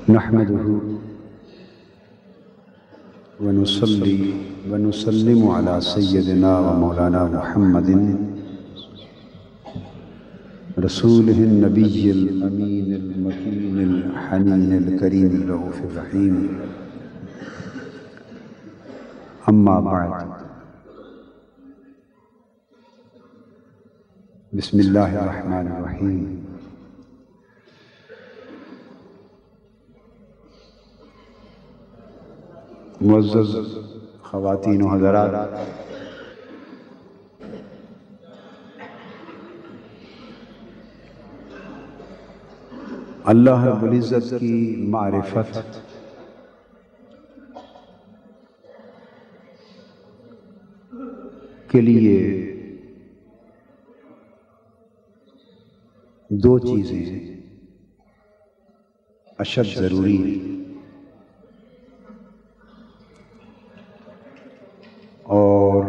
نحمده ونصلي ونسلم على سيدنا ومولانا محمد رسوله النبي الأمين المكين الحنين الكريم الرؤوف الرحيم. أما بعد، بسم الله الرحمن الرحيم. معزز خواتین و حضرات، اللہ رب العزت کی معرفت کے لیے دو چیزیں اشد ضروری ہیں، اور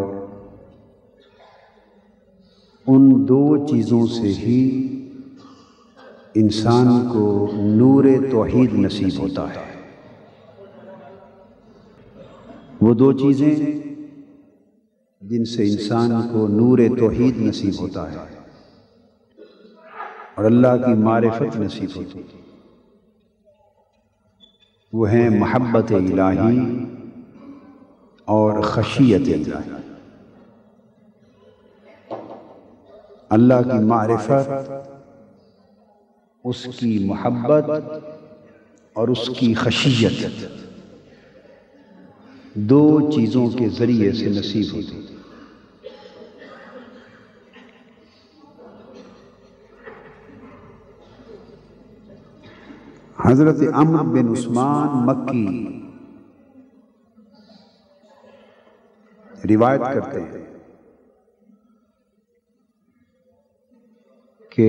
ان دو چیزوں سے ہی انسان کو نور توحید نصیب ہوتا ہے۔ وہ دو چیزیں جن سے انسان کو نور توحید نصیب ہوتا ہے اور اللہ کی معرفت نصیب ہوتی ہے، وہ ہیں محبت الہی اور خشیت الہی۔ اللہ کی معرفت، اس کی محبت اور اس کی خشیت دو چیزوں کے ذریعے سے نصیب ہوتی ہے۔ حضرت عمرو بن عثمان مکی روایت کرتے ہیں کہ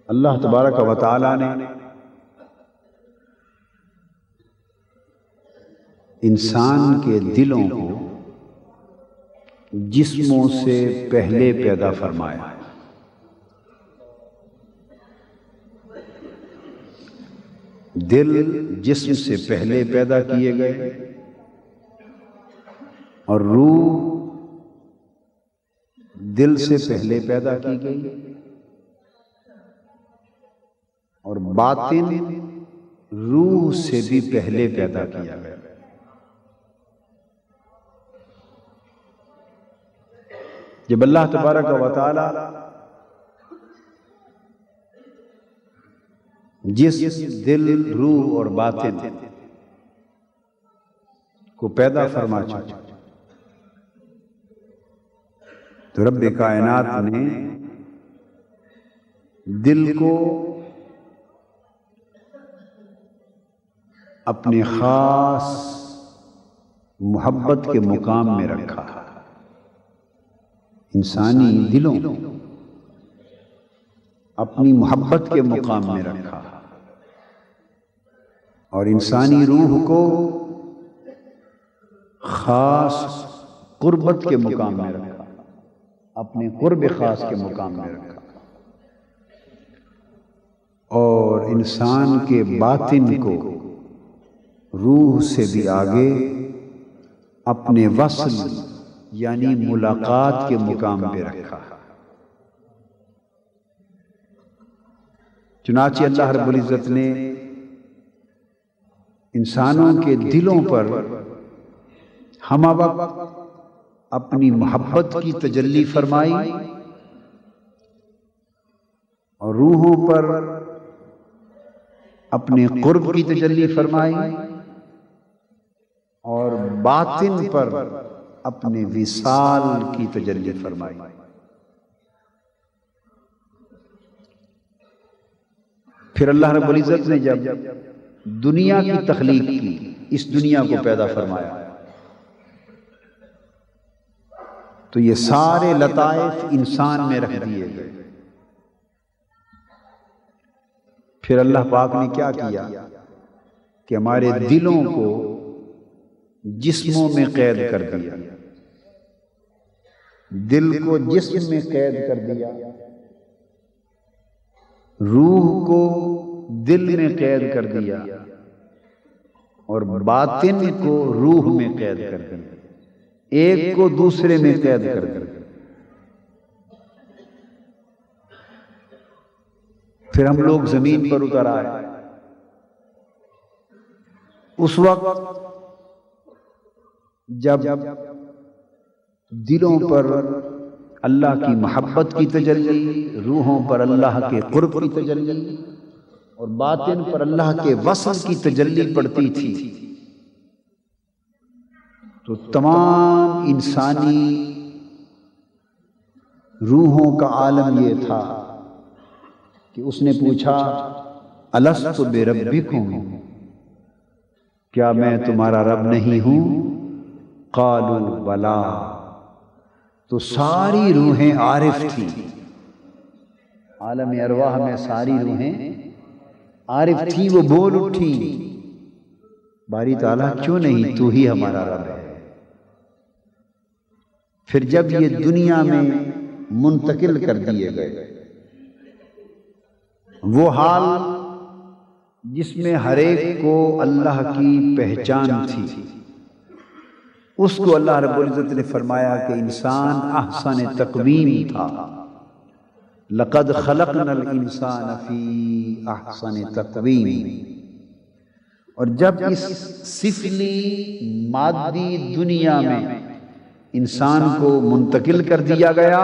اللہ تبارک و تعالی نے انسان کے دلوں کو جسموں سے پہلے پیدا فرمایا۔ دل جسم سے پہلے پیدا کیے گئے اور روح دل سے پہلے پیدا کی گئی، اور باطن روح سے بھی پہلے پیدا کیا گیا۔ جب اللہ تبارک و تعالی جس دل، روح اور باطن کو پیدا فرما چکا، تو رب کائنات نے دل کو اپنے خاص محبت کے مقام میں رکھا۔ انسانی دلوں اپنی محبت کے مقام میں رکھا، اور انسانی روح کو خاص قربت کے مقام میں رکھا، اپنے قرب خاص کے مقام میں رکھا، اور انسان کے باطن کو روح سے بھی آگے اپنے وصل یعنی ملاقات کے مقام پہ رکھا۔ چنانچہ اللہ رب العزت نے انسانوں کے دلوں پر ہمہ وقت اپنی محبت کی تجلی فرمائی، اور روحوں پر اپنے قرب کی تجلی فرمائی، اور باطن پر اپنے وصال کی تجلی فرمائی۔ پھر اللہ رب العزت نے جب دنیا کی تخلیق کی، اس دنیا کو پیدا فرمایا، تو یہ سارے لطائف انسان میں رکھ دیے گئے۔ پھر اللہ پاک نے کیا کیا کہ ہمارے دلوں کو جسموں میں قید کر دیا، دل کو جسم میں قید کر دیا، روح کو دل میں قید کر دیا اور باطن کو روح میں قید کر دیا، ایک کو دوسرے میں قید کر دیا۔ پھر ہم لوگ زمین پر اتر آئے۔ اس وقت جب دلوں پر اللہ کی محبت کی تجلی، روحوں پر اللہ کے قرب کی تجلی اور باطن پر اللہ کے وصل کی تجلی پڑتی تھی، تو تمام انسانی روحوں کا عالم یہ تھا کہ اس نے پوچھا الست بربکم، کیا میں تمہارا رب نہیں ہوں؟ قالوا بلا، تو ساری روحیں عارف تھیں، عالم ارواح میں ساری روحیں عارف تھیں، وہ بول اٹھی باری تعالیٰ کیوں نہیں، تو ہی ہمارا رب ہے۔ پھر جب یہ دنیا میں منتقل کر دیے گئے، وہ حال جس میں ہر ایک کو اللہ کی پہچان تھی، اس کو اللہ رب العزت نے فرمایا کہ انسان احسن تقویم تھا، لقد خلقنا الانسان فی احسن تقویم۔ اور جب اس سفلی مادی دنیا میں انسان کو منتقل کر دیا گیا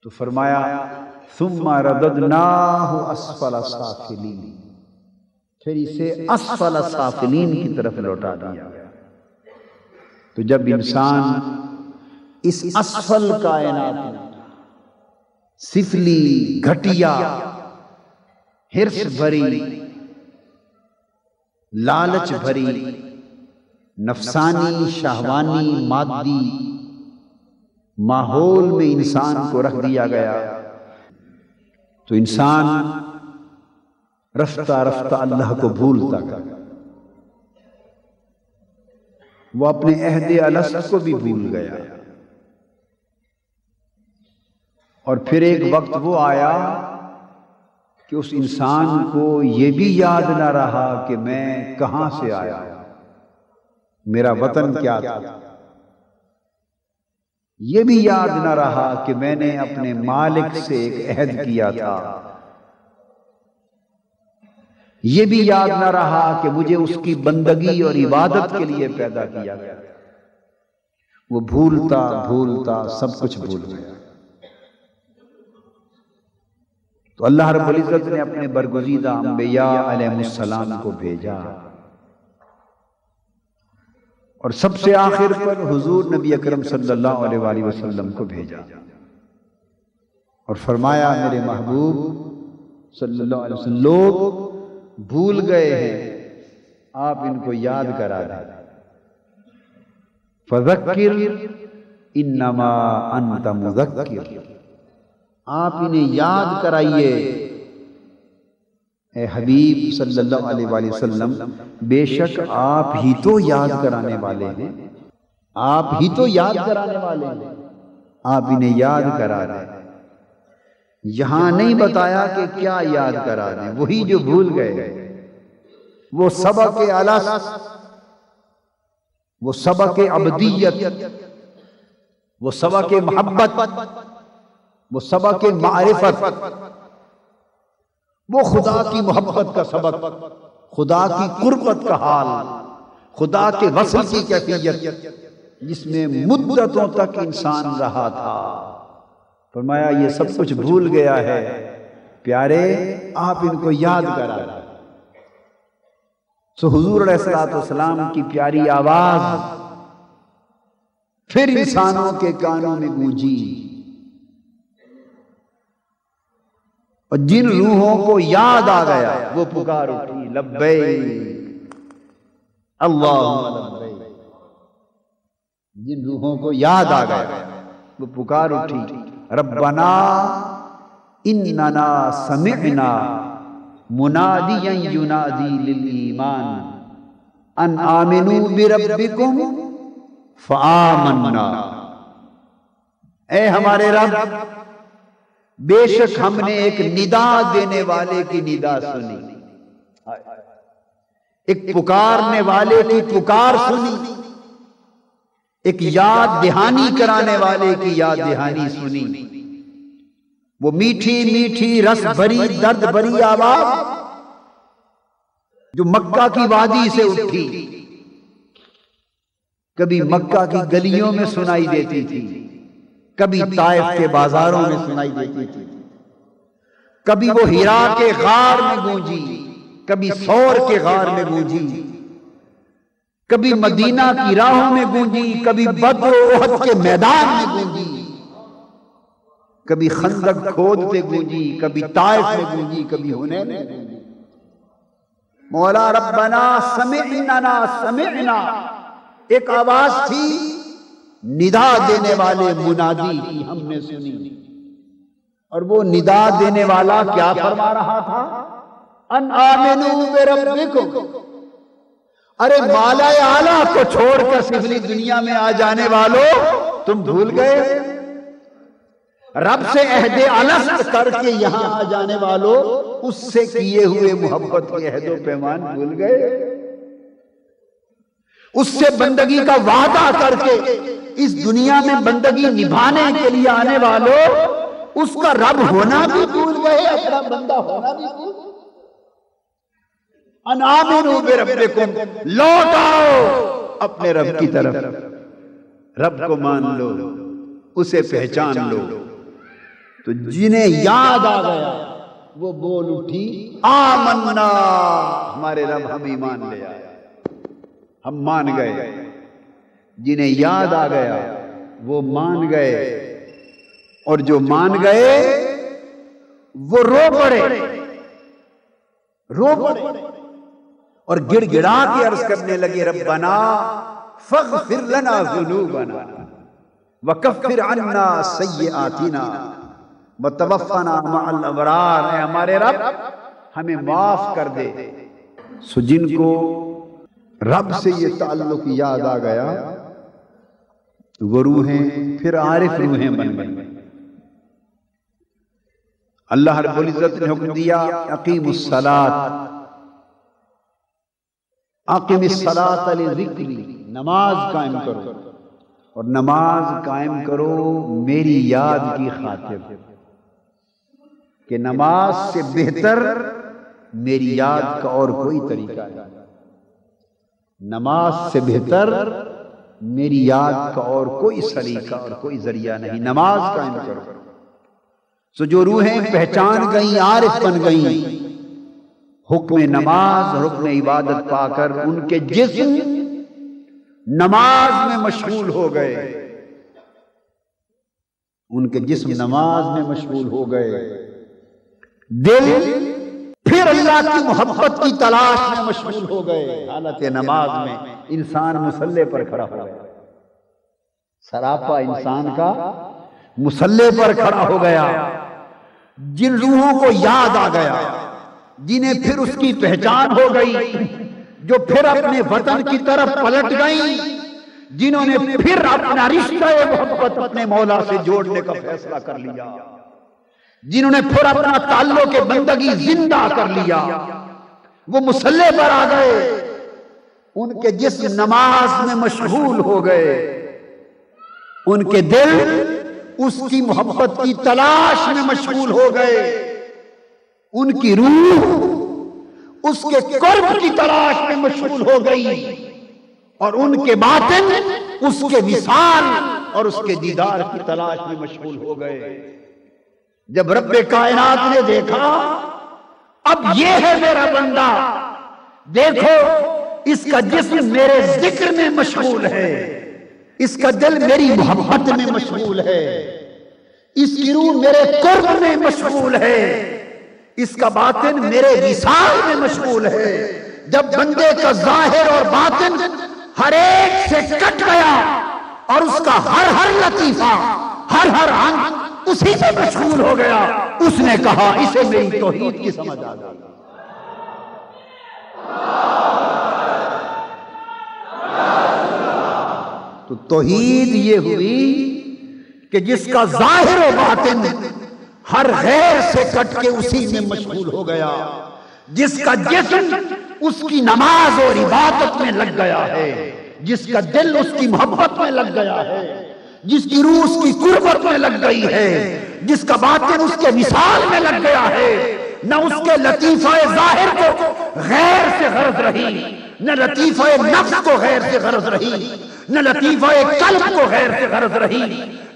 تو فرمایا ثم رددناہ اسفل سافلین، پھر اسے اسفل سافلین کی طرف لوٹا دیا گیا۔ تو جب انسان اس اسفل کائنات میں سفلی، گھٹیا، حرص بھری، لالچ بھری، نفسانی، شہوانی، مادی ماحول میں انسان کو رکھ دیا گیا تو انسان رفتہ رفتہ اللہ کو بھولتا گیا، وہ اپنے عہد الست کو بھی بھول گیا۔ اور پھر ایک وقت وہ آیا کہ اس انسان کو یہ بھی یاد نہ رہا کہ میں کہاں سے آیا، میرا وطن کیا تھا، یہ بھی یاد نہ رہا کہ میں نے اپنے مالک سے ایک عہد کیا تھا، یہ بھی یاد نہ رہا کہ مجھے اس کی بندگی اور عبادت کے لیے پیدا کیا گیا۔ وہ بھولتا بھولتا سب کچھ بھول گیا۔ تو اللہ رب العزت نے اپنے برگزیدہ انبیاء علیہ السلام کو بھیجا، اور سب سے آخر پر حضور نبی اکرم صلی اللہ علیہ وآلہ وسلم کو بھیجا، اور فرمایا میرے محبوب صلی اللہ علیہ وسلم لوگ بھول گئے ہیں، آپ ان کو یاد کرا دیں، فذکر انما انت مذکر، آپ انہیں یاد کرائیے اے حبیب صلی اللہ علیہ وآلہ وسلم، بے شک آپ ہی تو یاد کرانے والے ہیں، آپ ہی تو یاد کرانے والے ہیں، آپ انہیں یاد کرا دیں۔ یہاں نہیں بتایا کہ کیا یاد کرا دیں، وہی جو بھول گئے، وہ سبق الست، وہ سبق عبدیت، وہ سبق محبت، وہ سبق معرفت، وہ خدا کی محبت کا سبق، خدا کی قربت کا حال، خدا کے وصل کی کیفیت، جس میں مدتوں تک انسان رہا تھا۔ فرمایا یہ سب کچھ بھول گیا ہے، پیارے آپ ان کو یاد کرا دیں۔ سو حضور علیہ السلام کی پیاری آواز پھر انسانوں کے کانوں میں گونجی، اور جن روحوں کو یاد آ گیا وہ پکار اٹھی لبیک اللہم لبیک، جن روحوں کو یاد آ گیا وہ پکار اٹھی ربنا اننا سمعنا منادیا ینادی للایمان ان آمنوا بربکم فآمنا، اے ہمارے رب بے شک ہم نے ایک ندا دینے والے کی ندا سنی، ایک پکارنے والے کی پکار سنی، ایک یاد دہانی کرانے والے کی یاد دہانی سنی۔ وہ میٹھی میٹھی رس بھری درد بھری آواز جو مکہ کی وادی سے اٹھی، کبھی مکہ کی گلیوں میں سنائی دیتی تھی، کبھی طائف کے بازاروں میں سنائی دیتی تھی، کبھی وہ ہیرا کے غار میں گونجی، کبھی ثور کے غار میں گونجی، کبھی مدینہ کی راہوں میں گونجی، کبھی بدر و احد کے میدان میں گونجی، کبھی خندق کھودتے گونجی، کبھی طائف میں گونجی، کبھی حنین میں گونجی۔ مولا ربنا سمعنا سمعنا ایک آواز تھی ندا دینے والے منادی کی، ہم نے سنی۔ اور وہ ندا دینے والا کیا فرما رہا تھا؟ ان آمنوا بربکم، ارے مالا اعلیٰ کو چھوڑ کر سفلی دنیا میں آ جانے والوں، تم بھول گئے؟ رب سے عہد الست کر کے یہاں آ جانے والوں، اس سے کیے ہوئے محبت کے عہد و پیمان بھول گئے؟ اس سے بندگی کا وعدہ کر کے اس دنیا میں بندگی نبھانے کے لیے آنے والوں، اس کا رب ہونا بھی بھول گئے، اپنا بندہ ہونا بھی بھول گئے۔ ان آمنوا بربکم، لوٹ آؤ اپنے رب کی طرف، رب کو مان لو، اسے پہچان لو۔ تو جنہیں یاد آ گیا وہ بول اٹھی آمنا، ہمارے رب ہم ایمان لے آئے، ہم مان گئے۔ جنہیں یاد آ گیا وہ مان گئے، اور جو مان گئے وہ رو پڑے اور گڑ گڑا کے عرض کرنے لگے ربنا فاغفر لنا ذنوبنا وکفر عنا سیئاتنا وتوفنا مع الابرار، اے ہمارے رب ہمیں معاف کر دے۔ سو جن کو رب سے یہ تعلق یاد آ گیا وہ روحیں پھر عارف روحیں بن گئی۔ اللہ رب العزت نے حکم دیا اقیم الصلاۃ، اقیم الصلاۃ لذکری، نماز قائم کرو، اور نماز قائم کرو میری یاد کی خاطر، کہ نماز سے بہتر میری یاد کا اور کوئی طریقہ نہیں، نماز سے بہتر میری یاد کا اور کوئی سلیقہ اور کوئی ذریعہ نہیں، نماز قائم کرو۔ سو جو روحیں پہچان گئیں، عارف بن گئیں حکم نماز اور حکم عبادت پا کر، ان کے جسم نماز میں مشغول ہو گئے، ان کے جسم نماز میں مشغول ہو گئے، دل پھر اللہ کی محبت کی تلاش میں مشغول ہو گئے۔ حالت نماز میں انسان مصلی پر کھڑا ہو گیا، سراپا انسان کا مصلی پر کھڑا ہو گیا۔ جن روحوں کو یاد آ گیا، جنہیں پھر اس کی پہچان ہو گئی، جو پھر اپنے وطن کی طرف پلٹ گئیں، جنہوں نے پھر اپنا رشتہ محبت اپنے مولا سے جوڑنے کا فیصلہ کر لیا، جنہوں نے پھر اپنا تعلق بندگی زندہ کر لیا، وہ مصلی پر آ گئے، ان کے جسم نماز میں مشغول ہو گئے، ان کے دل اس کی محبت کی تلاش میں مشغول ہو گئے، ان کی روح اس کے قرب کی تلاش میں مشغول ہو گئی، اور ان کے باطن اس کے وصال اور اس کے دیدار کی تلاش میں مشغول ہو گئے۔ جب رب کائنات نے دیکھا اب یہ ہے میرا بندہ، دیکھو اس کا جسم میرے ذکر میں مشغول ہے، اس کا دل میری محبت میں مشغول ہے، اس کی روح میرے قرب میں مشغول ہے، اس کا باطن میرے وصال میں مشغول ہے۔ جب بندے کا ظاہر اور باطن ہر ایک سے کٹ گیا اور اس کا ہر ہر لطیفہ، ہر ہر انگ اسی سے مشغول ہو گیا، اس نے کہا اسے میری توحید کی سمجھ آ گئی۔ تو توحید یہ ہوئی کہ جس کا ظاہر و باطن ہر غیر سے کٹ کے اسی میں مشغول ہو گیا، جس کا جسم اس کی نماز اور عبادت میں لگ گیا ہے، جس کا دل اس کی محبت میں لگ گیا ہے، جس کی روح اس کی قربت میں لگ گئی ہے، جس کا باطن اس کے وصال میں لگ گیا ہے، نہ اس کے لطیفہ ظاہر کو غیر سے غرض رہی، نہ لطیفہ نفس کو غیر سے غرض رہی، نہ لطیفہ قلب کو غیر سے غرض رہی،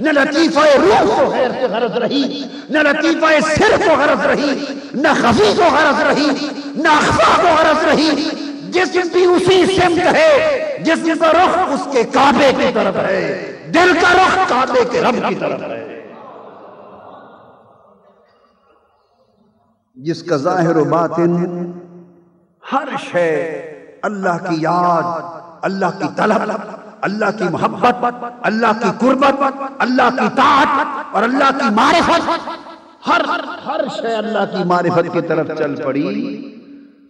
نہ لطیفہ روح کو غیر سے غرض رہی، نہ لطیفہ سر کو غرض رہی، نہ خفی کو غرض رہی، نہ اخفا کو غرض رہی، جسم بھی اسی سمت ہے، جسم کا رخ اس کے کعبے کی طرف ہے، دل کا رخ کعبے کے رب کی طرف ہے، جس کا ظاہر و باطن ہر شے اللہ کی یاد، اللہ کی طلب، اللہ کی محبت، اللہ کی قربت، اللہ کی طاعت اور اللہ کی معرفت، ہر شے اللہ کی معرفت کی طرف چل پڑی،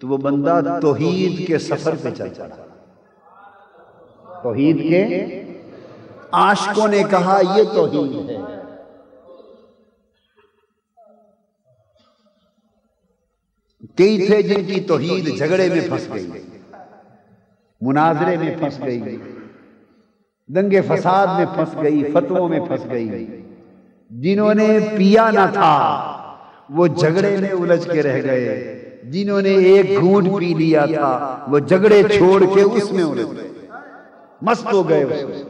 تو وہ بندہ توحید کے سفر پہ چل پڑا۔ توحید کے عاشقوں نے کہا یہ توحید ہے، کئی تھے جن کی توحید جھگڑے میں پھنس گئی، مناظرے میں پھنس گئی، دنگے فساد میں پھنس گئی، فتووں میں پھنس گئی، جنہوں نے پیا نہ تھا وہ جھگڑے میں الجھ کے رہ گئے، جنہوں نے ایک گھونٹ پی لیا تھا وہ جھگڑے چھوڑ کے اس میں الجھ گئے، مست ہو گئے اس میں۔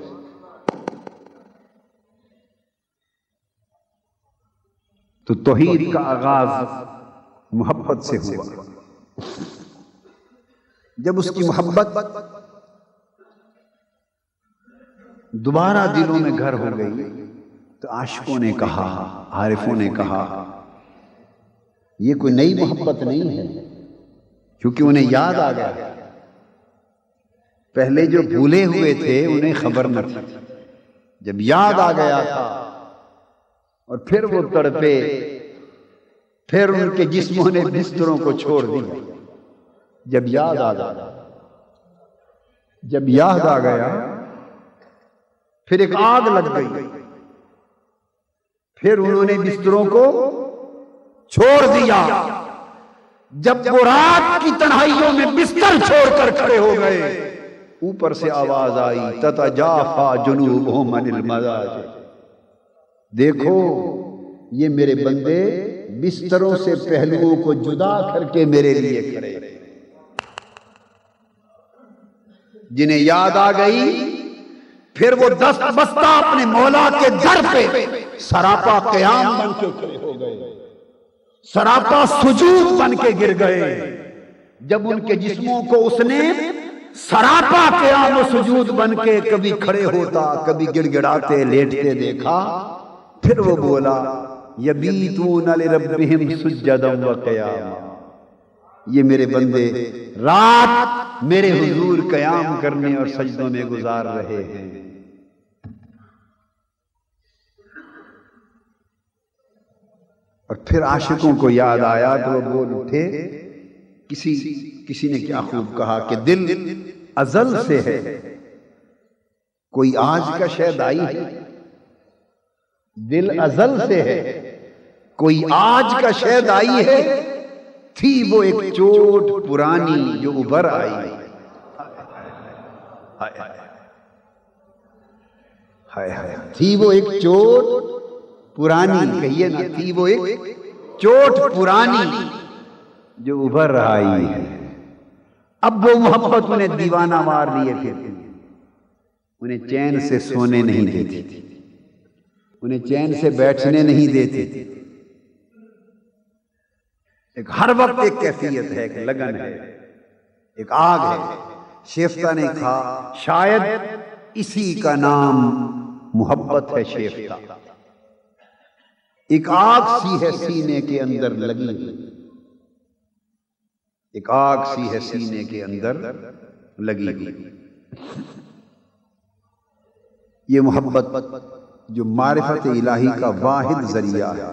تو توحید کا آغاز محبت سے ہوا، جب اس کی محبت دوبارہ دلوں میں گھر ہو گئی تو عاشقوں نے کہا، عارفوں نے کہا یہ کوئی نئی محبت نہیں ہے، کیونکہ انہیں یاد آ گیا، پہلے جو بھولے ہوئے تھے انہیں خبر نہ تھی، جب یاد آ گیا تھا اور پھر وہ تڑپے، پھر ان کے جسموں نے بستروں کو چھوڑ دیا، جب یاد آ گیا، جب یاد آ گیا پھر ایک آگ لگ گئی، پھر انہوں نے بستروں کو چھوڑ دیا، جب وہ رات کی تنہائیوں میں بستر چھوڑ کر کھڑے ہو گئے، اوپر سے آواز آئی تتجافا جنوبہم عن المضاجع، دیکھو یہ میرے بندے بستروں سے پہلوؤں کو جدا کر کے میرے لیے کھڑے، جنہیں یاد آ گئی پھر وہ دست بستہ اپنے مولا کے در پہ سراپا قیام بن کے کھڑے ہو گئے، سراپا سجود بن کے گر گئے، جب ان کے جسموں کو اس نے سراپا قیام و سجود بن کے کبھی کھڑے ہوتا کبھی گڑ گڑاتے لیٹتے دیکھا، پھر وہ بولا یبیتون لربہم سجدا و قیاما، یہ میرے بندے رات میرے حضور قیام کرنے اور سجدوں میں گزار رہے ہیں۔ اور پھر عاشقوں کو یاد آیا تو وہ بول اٹھے، کسی نے کیا خوب کہا کہ دل ازل سے ہے، کوئی آج کا شاید آئی ہے، دل ازل سے ہے، کوئی آج کا شاید آئی ہے، تھی وہ ایک چوٹ پرانی جو ابھر آئی، تھی وہ ایک چوٹ پرانی، کہیے نا، تھی وہ ایک چوٹ پرانی جو ابھر آئی ہے، اب وہ محبت انہیں دیوانہ مار لیے پھر، انہیں چین سے سونے نہیں دیتی تھی، انہیں چین سے بیٹھنے نہیں دیتی تھی، ایک ہر وقت ایک کیفیت ہے، ایک لگن ہے، ایک آگ ہے۔ شیفتہ نے کہا شاید اسی کا نام محبت ہے، شیفتہ ایک آگ سی ہے سینے کے اندر لگی ہوئی، ایک آگ سی ہے سینے کے اندر لگی ہوئی، یہ محبت جو معرفت الہی کا واحد ذریعہ ہے۔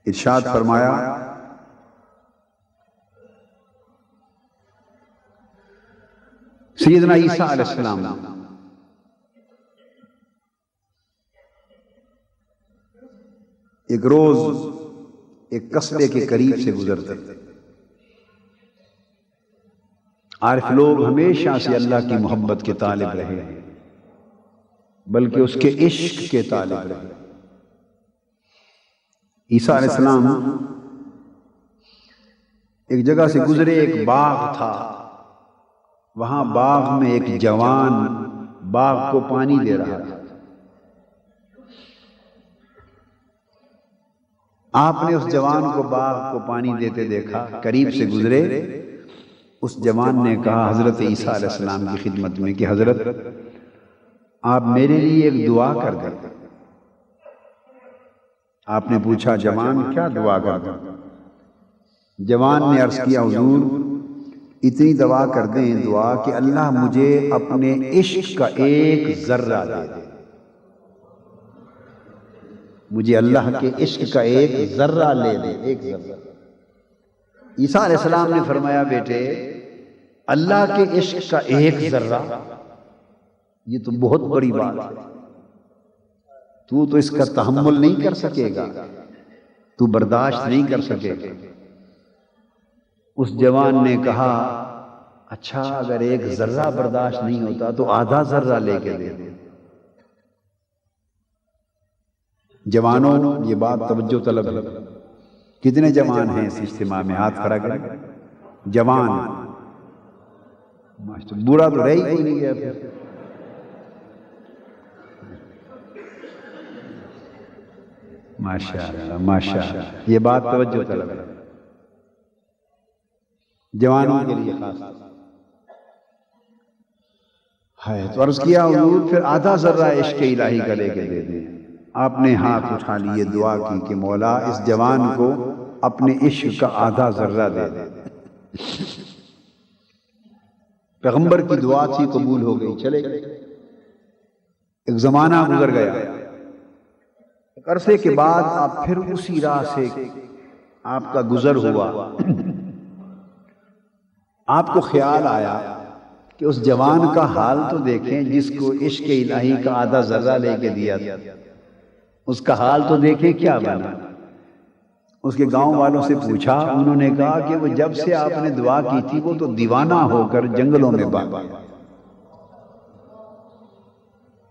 ارشاد فرمایا سیدنا عیسیٰ علیہ السلام ایک روز ایک قصبے کے قریب سے گزرتے. عارف لوگ ہمیشہ سے اللہ کی محبت کے طالب رہے ہیں، بلکہ اس کے عشق کے طالب رہے. عیسیٰ علیہ السلام ایک جگہ سے گزرے، ایک باغ تھا، وہاں باغ میں ایک جوان باغ کو پانی دے رہا تھا. آپ نے اس جوان کو باغ کو پانی دیتے دیکھا، قریب سے گزرے. اس جوان نے کہا حضرت عیسیٰ علیہ السلام کی خدمت میں کہ حضرت آپ میرے لیے ایک دعا کر دیں. آپ نے پوچھا جوان کیا دعا کر دیں؟ جوان نے عرض کیا حضور اتنی دعا کر دیں دعا کہ اللہ مجھے اپنے عشق کا ایک ذرہ دے دے. مجھے اللہ کے عشق کا ایک ذرہ لے دے، ایک ذرہ. عیسیٰ علیہ السلام نے فرمایا بیٹے اللہ کے عشق کا ایک ذرہ، یہ تو بہت بڑی بات ہے، تو اس کا تحمل نہیں کر سکے گا، تو برداشت نہیں کر سکے گا. اس جوان نے کہا اچھا اگر ایک ذرہ برداشت نہیں ہوتا تو آدھا ذرہ لے کے دے دے. جوانوں یہ بات توجہ طلب ہے. کتنے جوان ہیں اس اجتماع میں؟ ہاتھ کھڑا کریں. جوان بوڑھا تو رہ ہی کوئی نہیں گیا پھر. ماشاءاللہ ماشاءاللہ، یہ بات توجہ طلب ہے، جوانوں کے لیے خاص ہے. تو عرض کیا حضور پھر آدھا ذرہ عشق الہی کا لے کے دے دیں. آپ نے ہاتھ اٹھا لیے، دعا کی کہ مولا اس جوان کو اپنے عشق کا آدھا ذرہ دے دے. پیغمبر کی دعا تھی، قبول ہو گئی. چلے گئے. ایک زمانہ گزر گیا. عرصے کے بعد آپ پھر اسی راہ سے آپ کا گزر ہوا. آپ کو خیال آیا کہ اس جوان کا حال تو دیکھیں جس کو عشق الہی کا آدھا ذرہ لے کے دیا تھا. اس کا حال تو دیکھیں کیا بنا. اس کے گاؤں والوں سے پوچھا، انہوں نے کہا کہ وہ جب سے آپ نے دعا کی تھی وہ تو دیوانہ ہو کر جنگلوں میں بھاگ گیا،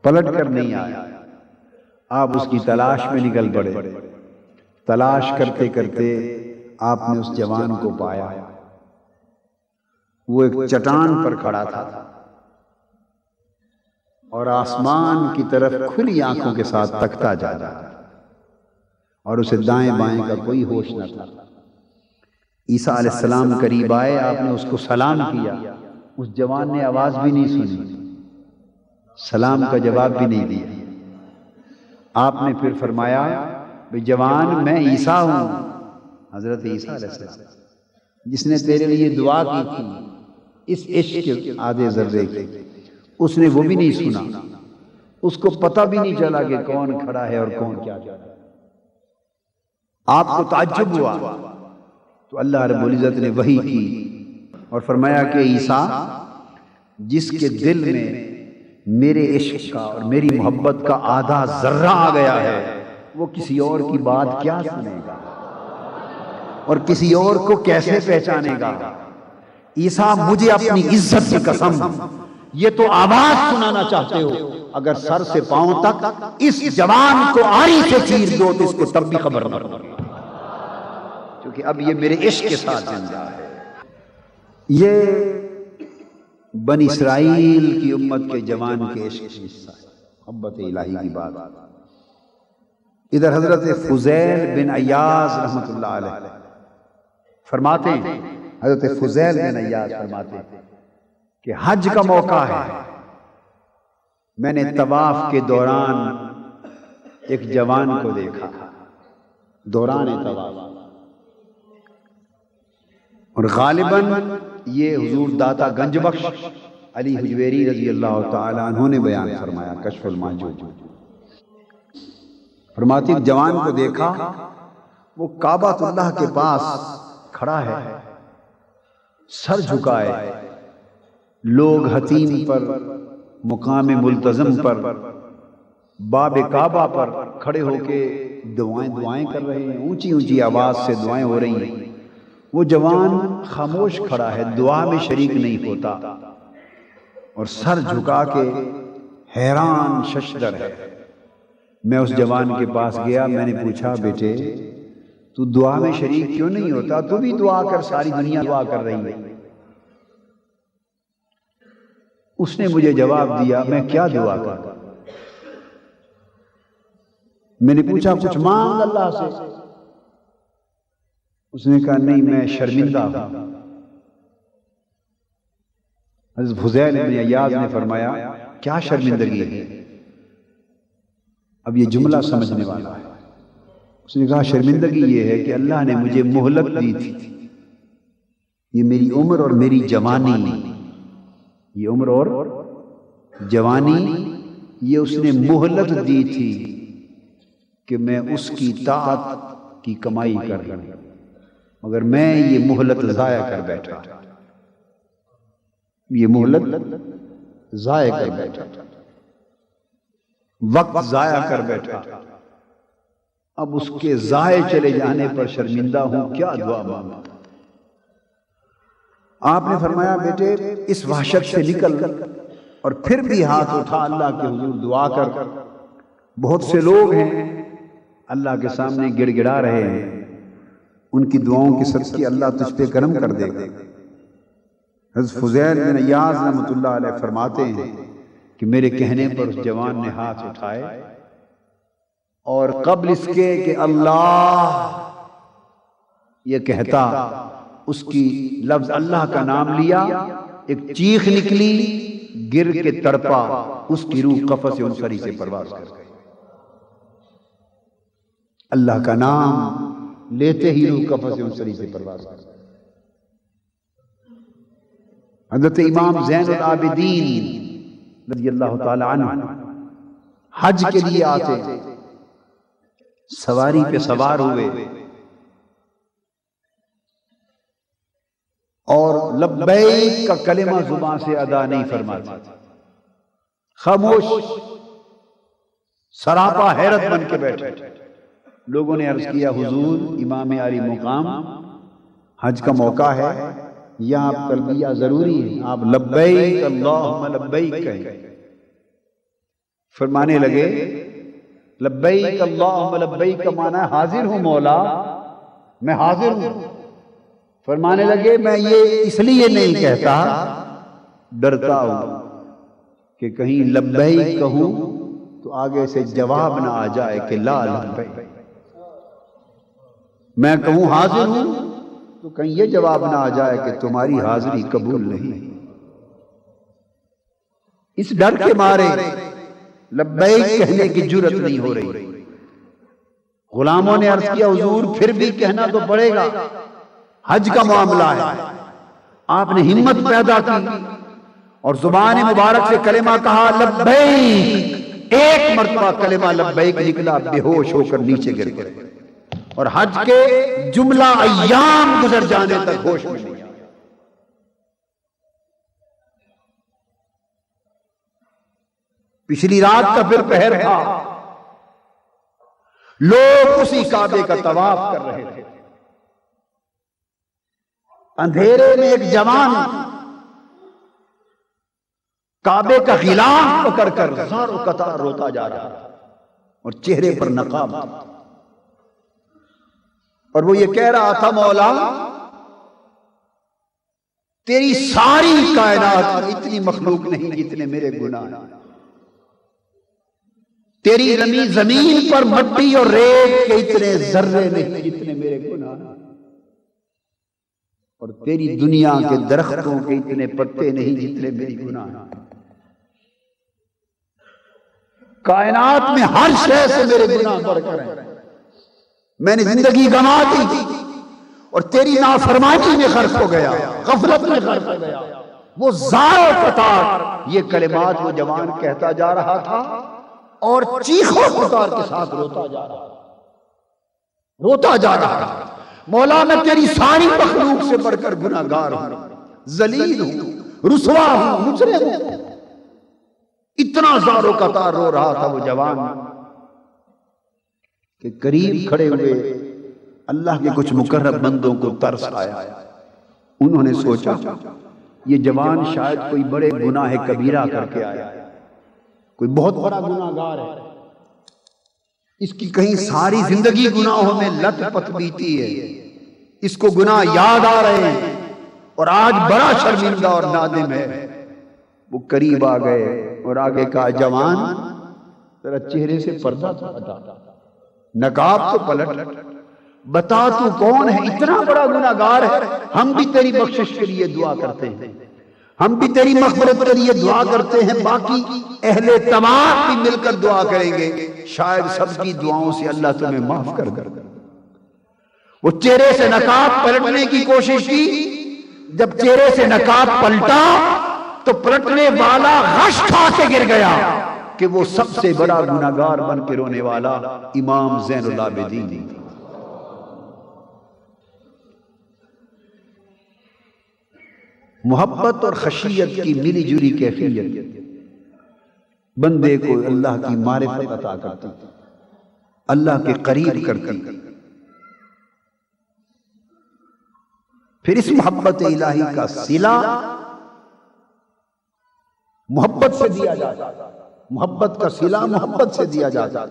پلٹ کر نہیں آیا. آپ اس کی تلاش میں نکل پڑے. تلاش کرتے کرتے آپ نے اس جوان کو پایا. وہ ایک چٹان پر کھڑا تھا اور آسمان کی طرف کھلی آنکھوں کے ساتھ تکتا جا رہا تھا، اور اسے دائیں بائیں کا کوئی ہوش نہ تھا. عیسیٰ علیہ السلام قریب آئے، آپ نے اس کو سلام کیا. اس جوان نے آواز بھی نہیں سنی، سلام کا جواب بھی نہیں دیا. آپ نے پھر فرمایا بھئی جوان میں عیسیٰ ہوں، حضرت عیسیٰ علیہ السلام جس نے تیرے لیے دعا کی تھی اس عشق کے آدھے ذرے کی. اس نے وہ بھی نہیں سنا، اس کو پتہ بھی نہیں چلا کہ کون کھڑا ہے اور کون کیا کر رہا ہے. آپ کو تعجب ہوا تو اللہ رب العزت نے وحی کی اور فرمایا کہ عیسیٰ جس کے دل میں میرے عشق کا اور میری محبت کا آدھا ذرہ آ گیا ہے وہ کسی اور کی بات کیا سنے گا اور کسی اور کو کیسے پہچانے گا. عیسیٰ مجھے اپنی عزت کی قسم یہ تو آواز سنانا چاہتے ہو، اگر سر سے پاؤں تک اس جوان کو آری سے چیر دو تو اس کو تب بھی خبر نہ ہوگی، کیونکہ اب یہ میرے عشق کے ساتھ زندہ ہے. یہ بنی اسرائیل کی امت کے جوان کے عشق کا حصہ ہے، محبت الہی کی بات. ادھر حضرت فضیل بن عیاض رحمۃ اللہ علیہ فرماتے ہیں، حضرت فضیل بن عیاض فرماتے ہیں کہ حج کا موقع ہے، میں نے طواف کے دوران ایک جوان کو دیکھا دوران طواف، اور غالباً یہ حضور داتا گنج بخش علی حجویری رضی اللہ تعالی عنہ نے بیان فرمایا کشف المحجوب. فرماتی جوان کو دیکھا وہ کعبۃ اللہ کے پاس کھڑا ہے، سر جھکائے، لوگ حتیم پر، مقام ملتزم پر باب کعبہ پر کھڑے ہو کے دعائیں کر رہے ہیں، اونچی اونچی آواز سے دعائیں ہو رہی ہیں، وہ جوان خاموش کھڑا ہے، دعا میں شریک نہیں ہوتا اور سر جھکا کے حیران ششدر ہے۔ میں اس جوان کے پاس گیا، میں نے پوچھا بیٹے تو دعا میں شریک کیوں نہیں ہوتا؟ تو بھی دعا کر، ساری دنیا دعا کر رہی ہے۔ اس نے مجھے جواب دیا میں کیا دعا کروں؟ میں نے پوچھا کچھ مانگ اللہ سے؟ اس نے کہا نہیں، میں شرمندہ ہوں۔ حضرت فضیل بن عیاض نے فرمایا کیا شرمندگی ہے؟ اب یہ جملہ سمجھنے والا ہے۔ اس نے کہا شرمندگی یہ ہے کہ اللہ نے مجھے مہلت دی تھی، یہ میری عمر اور میری جوانی، یہ عمر اور جوانی یہ اس نے مہلت دی تھی کہ میں اس کی طاعت کی کمائی کر لوں، مگر میں یہ مہلت ضائع کر بیٹھا، یہ مہلت ضائع کر بیٹھا، وقت ضائع کر بیٹھا، اب اس کے ضائع چلے جانے پر شرمندہ ہوں، کیا دعا مانگا؟ آپ نے فرمایا بیٹے اس وحشت سے نکل اور پھر بھی ہاتھ اٹھا اللہ کے حضور دعا کر۔ بہت سے لوگ ہیں اللہ کے سامنے گڑ گڑا رہے ہیں، ان کی دعاؤں کے صدقے اللہ تجھ پہ کرم کر دے گا۔ حضرت فضیل بن عیاض رحمۃ اللہ علیہ فرماتے ہیں کہ میرے کہنے پر اس جوان نے ہاتھ اٹھائے اور قبل اس کے کہ اللہ یہ کہتا اس کی لفظ اللہ کا نام لیا، ایک چیخ نکلی، گر کے تڑپا، اس کی روح قفس انصری سے پرواز کر گئی۔ اللہ کا نام لیتے ہی روح قفس انصری سے پرواز کر گئی۔ حضرت امام زین العابدین رضی اللہ تعالی عنہ حج کے لیے آتے، سواری پہ سوار ہوئے اور لبیک کا کلمہ زبان سے ادا نہیں فرماتے، خاموش سراپا حیرت بن کے بیٹھے۔ لوگوں نے عرض کیا حضور امام عالی مقام حج کا موقع ہے، یہاں آپ تلبیہ ضروری ہے، آپ لبیک اللہم لبیک کہیں۔ فرمانے لگے لبیک اللہم لبیک کا معنی ہے حاضر ہوں مولا، میں حاضر ہوں۔ فرمانے لگے میں یہ اس لیے نہیں کہتا، ڈرتا ہوں کہ کہیں لبیک کہوں تو آگے سے جواب نہ آ جائے کہ لا لبیک، میں کہوں حاضر ہوں تو کہیں یہ جواب نہ آ جائے کہ تمہاری حاضری قبول نہیں۔ اس ڈر کے مارے لبیک کہنے کی جرت نہیں ہو رہی۔ غلاموں نے عرض کیا حضور پھر بھی کہنا تو پڑے گا، حج کا معاملہ ہے۔ آپ نے ہمت پیدا کی اور زبان مبارک سے کلمہ کہا لبیک، ایک مرتبہ کلمہ لبیک نکلا، بے ہوش ہو کر نیچے گر گئے اور حج کے جملہ ایام گزر جانے تک ہوش میں نہیں آیا۔ پچھلی رات کا پھر پہر تھا، لوگ اسی کعبے کا طواف کر رہے تھے، اندھیرے میں ایک جوان کعبے کا غلاف پکڑ کر زار و قطار روتا جا رہا تھا اور چہرے پر نقاب تھا، اور وہ یہ کہہ رہا تھا مولا تیری ساری کائنات میں اتنی مخلوق نہیں جتنے میرے گناہ ہیں، تیری رمی زمین پر مٹی اور ریت کے اتنے ذرے نہیں جتنے میرے گناہ ہیں، اور تیری دنیا کے درختوں کے اتنے پتے نہیں جتنے میری گناہ ہیں، کائنات میں ہر شے سے میرے گناہ بڑھ کر ہیں، میں نے زندگی گنوا دی اور تیری نافرمانی میں غرق ہو گیا، غفلت میں غرق ہو گیا۔ وہ زار و قطار یہ کلمات وہ جوان کہتا جا رہا تھا اور چیخ و پکار کے ساتھ روتا جا رہا تھا، مولا میں تیری ساری مخلوق سے بڑھ کر گناہگار ہوں، ذلیل ہوں، رسوا ہوں، مجرم ہوں، اتنا زاروں کا تار رو رہا تھا وہ جوان کہ قریب کھڑے ہوئے اللہ کے کچھ مقرب بندوں کو ترس آیا. انہوں نے سوچا یہ جوان شاید کوئی بڑے گناہ کبیرہ کر کے آیا، کوئی بہت بڑا گناہ گار ہے، اس کی کہیں ساری زندگی گناہوں میں لت پت بیتی ہے، اس کو گناہ یاد آ رہے ہیں اور آج بڑا شرمندہ اور نادم ہے. وہ قریب آ گئے اور آگے کہا جوان ذرا چہرے سے پردہ تو ہٹا، نقاب تو پلٹ، بتا تو کون ہے، اتنا بڑا گناہ گار ہے. ہم بھی تیری بخشش کے لیے دعا کرتے ہیں، ہم بھی تیری مغفرت کے لیے دعا کرتے ہیں، باقی اہل تمام بھی مل کر دعا کریں گے، شاید سب کی دعاؤں سے اللہ تمہیں معاف کر دے. وہ چہرے سے نقاب پلٹنے کی کوشش کی، جب چہرے سے نقاب پلٹا تو پلٹنے والا غش کھا کے گر گیا کہ وہ سب سے بڑا گناہگار بن کے رونے والا امام زین العابدین. محبت اور خشیت کی ملی جلی کیفیت بندے کو اللہ کی معرفت عطا کرتی، اللہ کے قریب کرتی. پھر اس محبت الہی کا صلہ محبت سے دیا جاتا، محبت کا صلہ محبت سے دیا جاتا.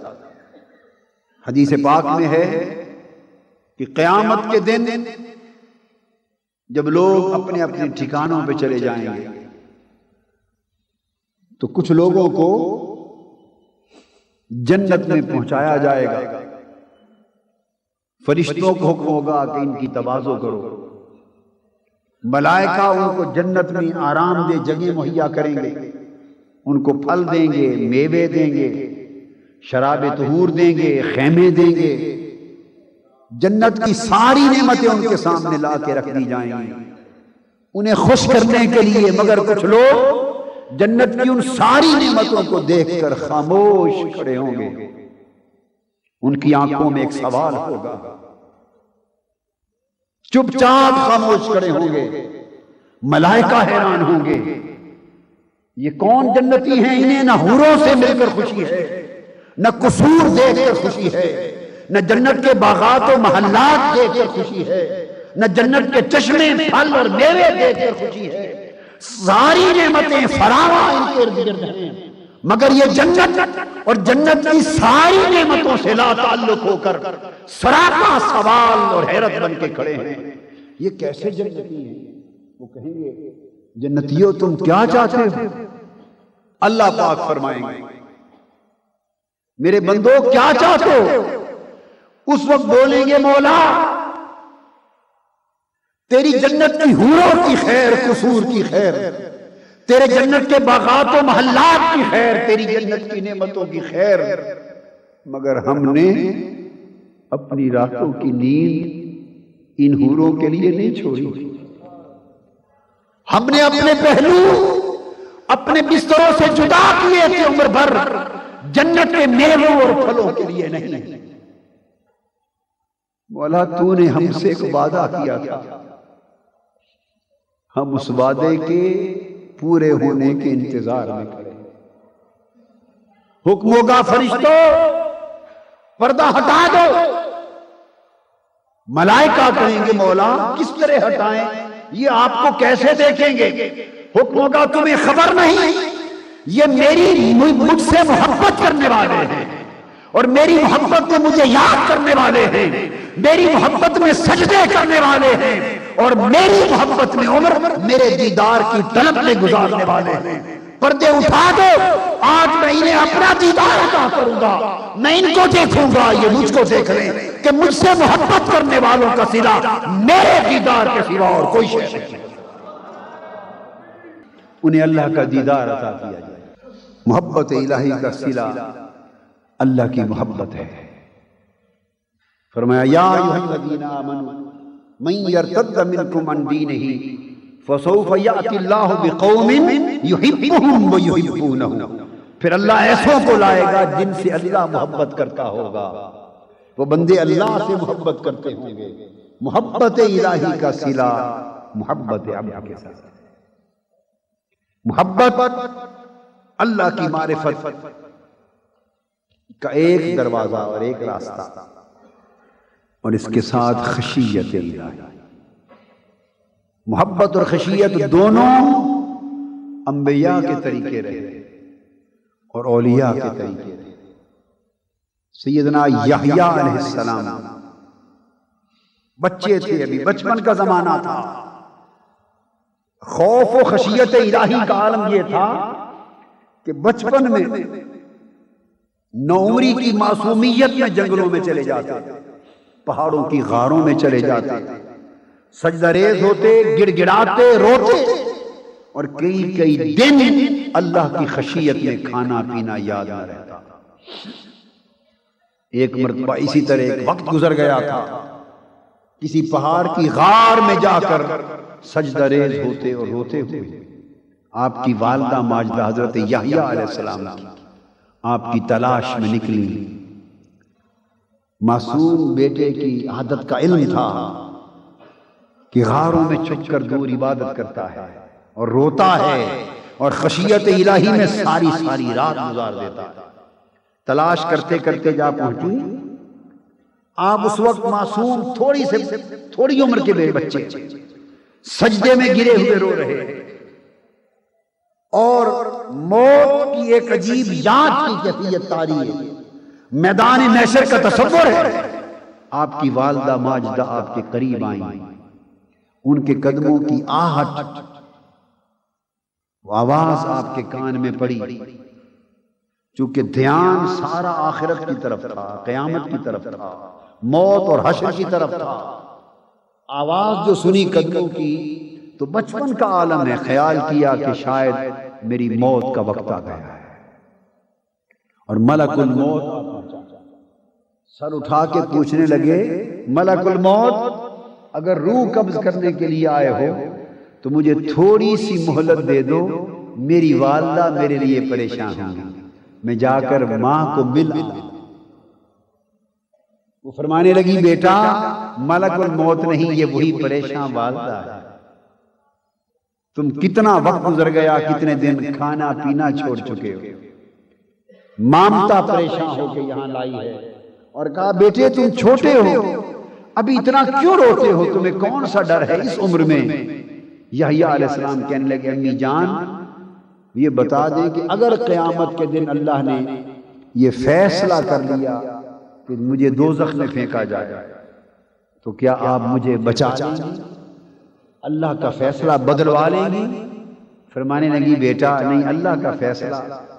حدیث پاک میں ہے کہ قیامت کے دن جب لوگ اپنے اپنے ٹھکانوں پہ چلے جائیں گے تو کچھ لوگوں کو جنت میں پہنچایا جائے گا، فرشتوں کو حکم ہوگا کہ ان کی تواضع کرو، ملائکہ ان کو جنت میں آرام دہ جگہ مہیا کریں گے، ان کو پھل دیں گے، میوے دیں گے، شراب طہور دیں گے، خیمے دیں گے، جنت کی ساری نعمتیں ان کے سامنے لا کے رکھ دی جائیں گی انہیں خوش کرنے کے لیے. مگر کچھ لوگ جنت کی ان ساری نعمتوں کو دیکھ کر خاموش کھڑے ہوں گے، ان کی آنکھوں میں ایک سوال ہوگا، چپ چاپ خاموش کھڑے ہوں گے. ملائکہ حیران ہوں گے یہ کون جنتی ہیں، انہیں نہ حوروں سے مل کر خوشی ہے، نہ قصور دیکھ کر خوشی ہے، نہ جنت کے باغات و محلات دیکھ کر خوشی ہے، نہ جنت کے چشمے پھل اور میوے دیکھ کر خوشی ہے. ساری نعمتیں فراواں ان کے ارد گرد ہیں، مگر یہ جنت اور جنت کی ساری نعمتوں سے لا تعلق ہو کر سراپا سوال اور حیرت بن کے کھڑے ہیں. یہ کیسے جنتی ہیں؟ وہ کہیں گے جنتیوں تم کیا چاہتے ہو؟ اللہ پاک فرمائیں گے میرے بندو کیا چاہتے ہو؟ اس وقت بولیں گے مولا تیری جنت کی حوروں کی خیر، قصور کی خیر، تیرے جنت کے باغات و محلات کی خیر، تیری جنت کی نعمتوں کی خیر، مگر ہم نے اپنی راتوں کی نیند ان حوروں کے لیے نہیں چھوڑی، ہم نے اپنے پہلو اپنے بستروں سے جدا کیے تھے عمر بھر، جنت کے میووں اور پھلوں کے لیے نہیں. مولا تو نے ہم سے ایک وعدہ کیا تھا، ہم اس وعدے کے پورے ہونے کے انتظار میں کھڑے. حکم ہوگا فرشتوں پردہ ہٹا دو، ملائکہ کہیں گے مولا کس طرح ہٹائیں، یہ آپ کو کیسے دیکھیں گے؟ حکم ہوگا تمہیں خبر نہیں یہ مجھ سے محبت کرنے والے ہیں اور میری محبت میں مجھے یاد کرنے والے ہیں، میری محبت میں سجدے کرنے والے ہیں اور میری محبت میں عمر میرے دیدار کی طلب میں گزارنے والے ہیں. پردے اٹھا دو، آج میں انہیں اپنا دیدار عطا کروں گا، میں ان کو دیکھوں گا، یہ مجھ کو دیکھ لیں کہ مجھ سے محبت کرنے والوں کا صلہ میرے دیدار کے سوا اور کوئی شے نہیں. انہیں اللہ کا دیدار عطا کیا جائے. محبت الہی کا صلہ اللہ کی محبت ہے. فرمایا یا ایھا الذین آمنوا من یرتد منکم عن دینہ فسوف یأتی اللہ بقوم یحبهم ویحبونہ. پھر اللہ ایسوں کو لائے گا جن سے اللہ محبت کرتا ہوگا، وہ بندے اللہ سے محبت کرتے ہوں گے. محبت الہی کا صلہ محبت عبد کے ساتھ. محبت اللہ کی معرفت کا ایک دروازہ اور ایک راستہ، اور اس کے ساتھ خشیت الہی، محبت اور خشیت دونوں انبیاء کے طریقے رہے اور اولیاء کے طریقے رہے۔ سیدنا یحییٰ علیہ السلام بچے تھے، ابھی بچپن کا زمانہ تھا، خوف و خشیت الہی کا عالم یہ تھا کہ بچپن میں نوعمری کی معصومیت میں جنگلوں میں چلے جاتے، پہاڑوں کی غاروں میں چلے جاتے، سجدہ ریز ہوتے، گڑ گڑاتے، روتے، اور کئی دن اللہ کی خشیت میں کھانا پینا یاد نہ رہتا۔ ایک مرتبہ اسی طرح ایک وقت گزر گیا تھا، کسی پہاڑ کی غار میں جا کر سجدہ ریز ہوتے اور روتے ہوئے آپ کی والدہ ماجدہ حضرت یحییٰ علیہ السلام آپ کی تلاش میں نکلی۔ معصوم بیٹے کی عادت کا علم تھا کہ غاروں میں چھپ کر دور عبادت کرتا ہے اور روتا ہے اور خشیت الہی میں ساری رات گزار دیتا ہے۔ تلاش کرتے کرتے جا پہنچی، آپ اس وقت معصوم تھوڑی عمر کے بچے سجدے میں گرے ہوئے رو رہے اور موت کی ایک عجیب یاد کی کیفیت طاری ہے، میدان محشر کا تصور ہے۔ آپ کی والدہ ماجدہ آپ کے قریب آئیں، ان کے قدموں کی آہٹ آواز آپ کے کان میں پڑی، چونکہ دھیان سارا آخرت کی طرف تھا، قیامت کی طرف تھا، موت اور حشر کی طرف تھا۔ آواز جو سنی قدموں کی تو بچپن کا عالم ہے، خیال کیا کہ شاید میری موت کا وقت آ گیا ہے، اور ملک الموت سر اٹھا کے پوچھنے لگے، ملک الموت اگر روح قبض کرنے کے لیے آئے ہو تو مجھے تھوڑی سی مہلت دے دو، میری والدہ میرے لیے پریشان ہوں، میں جا کر ماں کو مل آؤں۔ وہ فرمانے لگی، بیٹا ملک الموت نہیں، یہ وہی پریشان والدہ ہے، تم کتنا وقت گزر گیا، کتنے دن کھانا پینا چھوڑ چکے ہو، مامتا پریشان ہو کے یہاں لائی ہے، اور کہا بیٹے تم چھوٹے ہو، ابھی اتنا کیوں روتے ہو، تمہیں کون سا ڈر ہے اس عمر میں؟ یحییٰ علیہ السلام کہنے لگے، امی جان یہ بتا دیں کہ اگر قیامت کے دن اللہ نے یہ فیصلہ کر لیا کہ مجھے دوزخ میں پھینکا جائے تو کیا آپ مجھے بچا لیں گی، اللہ کا فیصلہ بدلوا لیں گی؟ فرمانے لگی، بیٹا نہیں، اللہ کا فیصلہ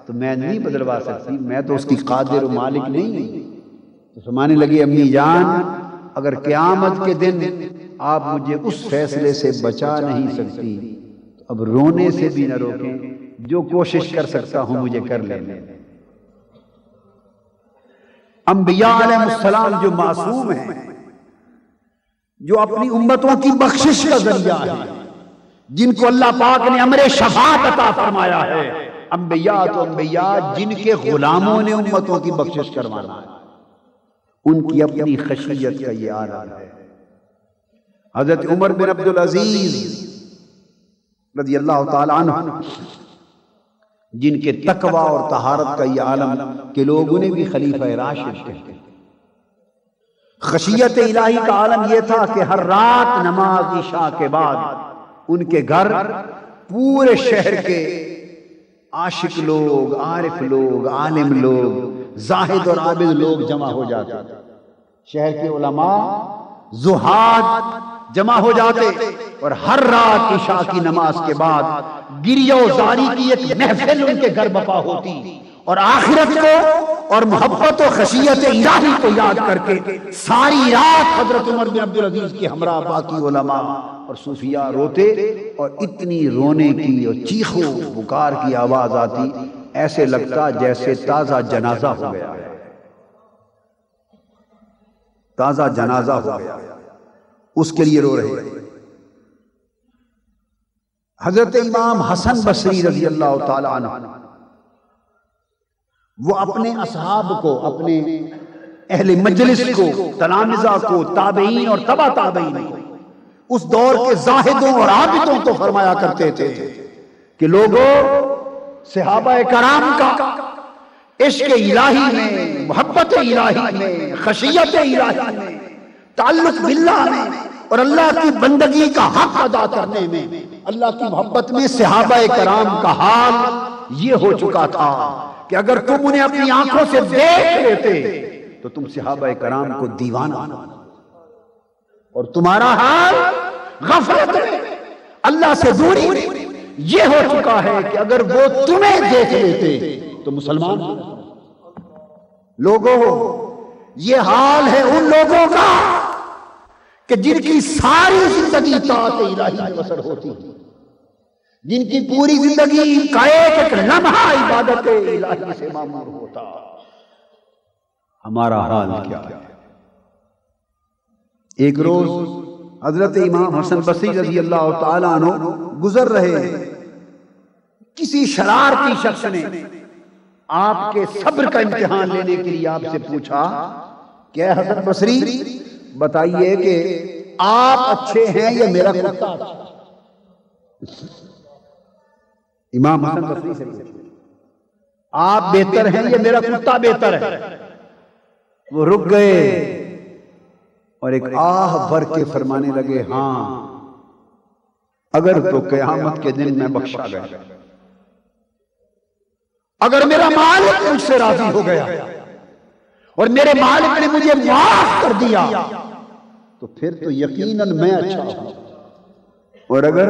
تو میں نہیں بدلوا سکتی، میں تو اس کی قادر و مالک نہیں ہوں۔ تو فرمانے لگی، امی جان اگر قیامت کے دن آپ مجھے اس فیصلے سے بچا نہیں سکتی تو اب رونے سے بھی نہ روکیں، جو کوشش کر سکتا ہوں مجھے کر لینے۔ انبیاء علیہ السلام جو معصوم ہیں، جو اپنی امتوں کی بخشش کا ذریعہ ہے، جن کو اللہ پاک نے امر شفاعت عطا فرمایا ہے، انبیاء تو انبیاء جن کے غلاموں نے امتوں کی بخشش کروانا ہے، ان کی اپنی خشیت کا یہ عالم ہے۔ حضرت عمر بن عبدالعزیز رضی اللہ تعالی عنہ، جن کے تقوی اور طہارت کا یہ عالم کہ لوگ انہیں بھی خلیفہ راشد کہتے ہیں، خشیت الہی کا عالم یہ تھا کہ ہر رات نماز عشاء کے بعد ان کے گھر پورے شہر کے عاشق لوگ، عارف لوگ، عالم لوگ، زاہد اور عابد لوگ جمع ہو جاتے، شہر کے علماء، زہاد جمع ہو جاتے، اور ہر رات عشاء کی نماز کے بعد گریہ و زاری کی ایک محفل ان کے گھر بپا ہوتی، اور آخرت کو اور محبت و خشیت الہی کو یاد کر کے ساری رات حضرت عمر بن عبدالعزیز کے ہمراہ باقی علماء اور صوفیاء روتے، اور اتنی رونے کی اور چیخوں پکار کی آواز آتی، ایسے لگتا جیسے تازہ جنازہ ہو گیا ہے، تازہ جنازہ ہو گیا، اس کے لیے رو رہے۔ حضرت امام حسن بصری رضی اللہ تعالی عنہ، وہ اپنے اصحاب کو، اپنے اہل مجلس کو، تلامذہ کو، تابعین اور تبع تابعین کو، اس دور کے زاہدوں اور عابدوں کو فرمایا کرتے تھے کہ لوگوں صحابہ کرام کا عشق الہی میں، محبت الہی میں، خشیت الہی میں، تعلق باللہ میں اور اللہ کی بندگی کا حق ادا کرنے میں، اللہ کی محبت میں صحابہ کرام کا حال یہ ہو چکا تھا کہ اگر تم انہیں اپنی آنکھوں سے دیکھ لیتے تو تم صحابہ کرام کو دیوانہ، اور تمہارا حال غفلت میں اللہ سے دوری یہ ہو چکا ہے کہ اگر وہ تمہیں دیکھ لیتے تو مسلمان لوگوں، یہ حال ہے ان لوگوں کا کہ جن کی ساری زندگی طاعت الہی میں بسر ہوتی، جن کی پوری زندگی کا ایک ایک لمحہ عبادت الہی سے معمور ہوتا۔ ہمارا حال کیا ہے؟ ایک روز حضرت امام حسن بصری رضی اللہ تعالیٰ عنہ گزر رہے، کسی شرارتی شخص نے آپ کے صبر کا امتحان لینے کے لیے آپ سے پوچھا کہ اے حسن بصری بتائیے کہ آپ اچھے ہیں یا میرا کتا اچھا؟ امام حسن بصری سے پوچھا آپ بہتر ہیں یا میرا کتا بہتر ہے؟ وہ رک گئے اور ایک آہ بھر کے فرمانے لگے ہاں اگر تو قیامت کے دن میں بخشا گیا، اگر میرا مالک مجھ سے راضی ہو گیا اور میرے مالک نے مجھے معاف کر دیا تو پھر تو یقیناً میں اچھا ہوں، اور اگر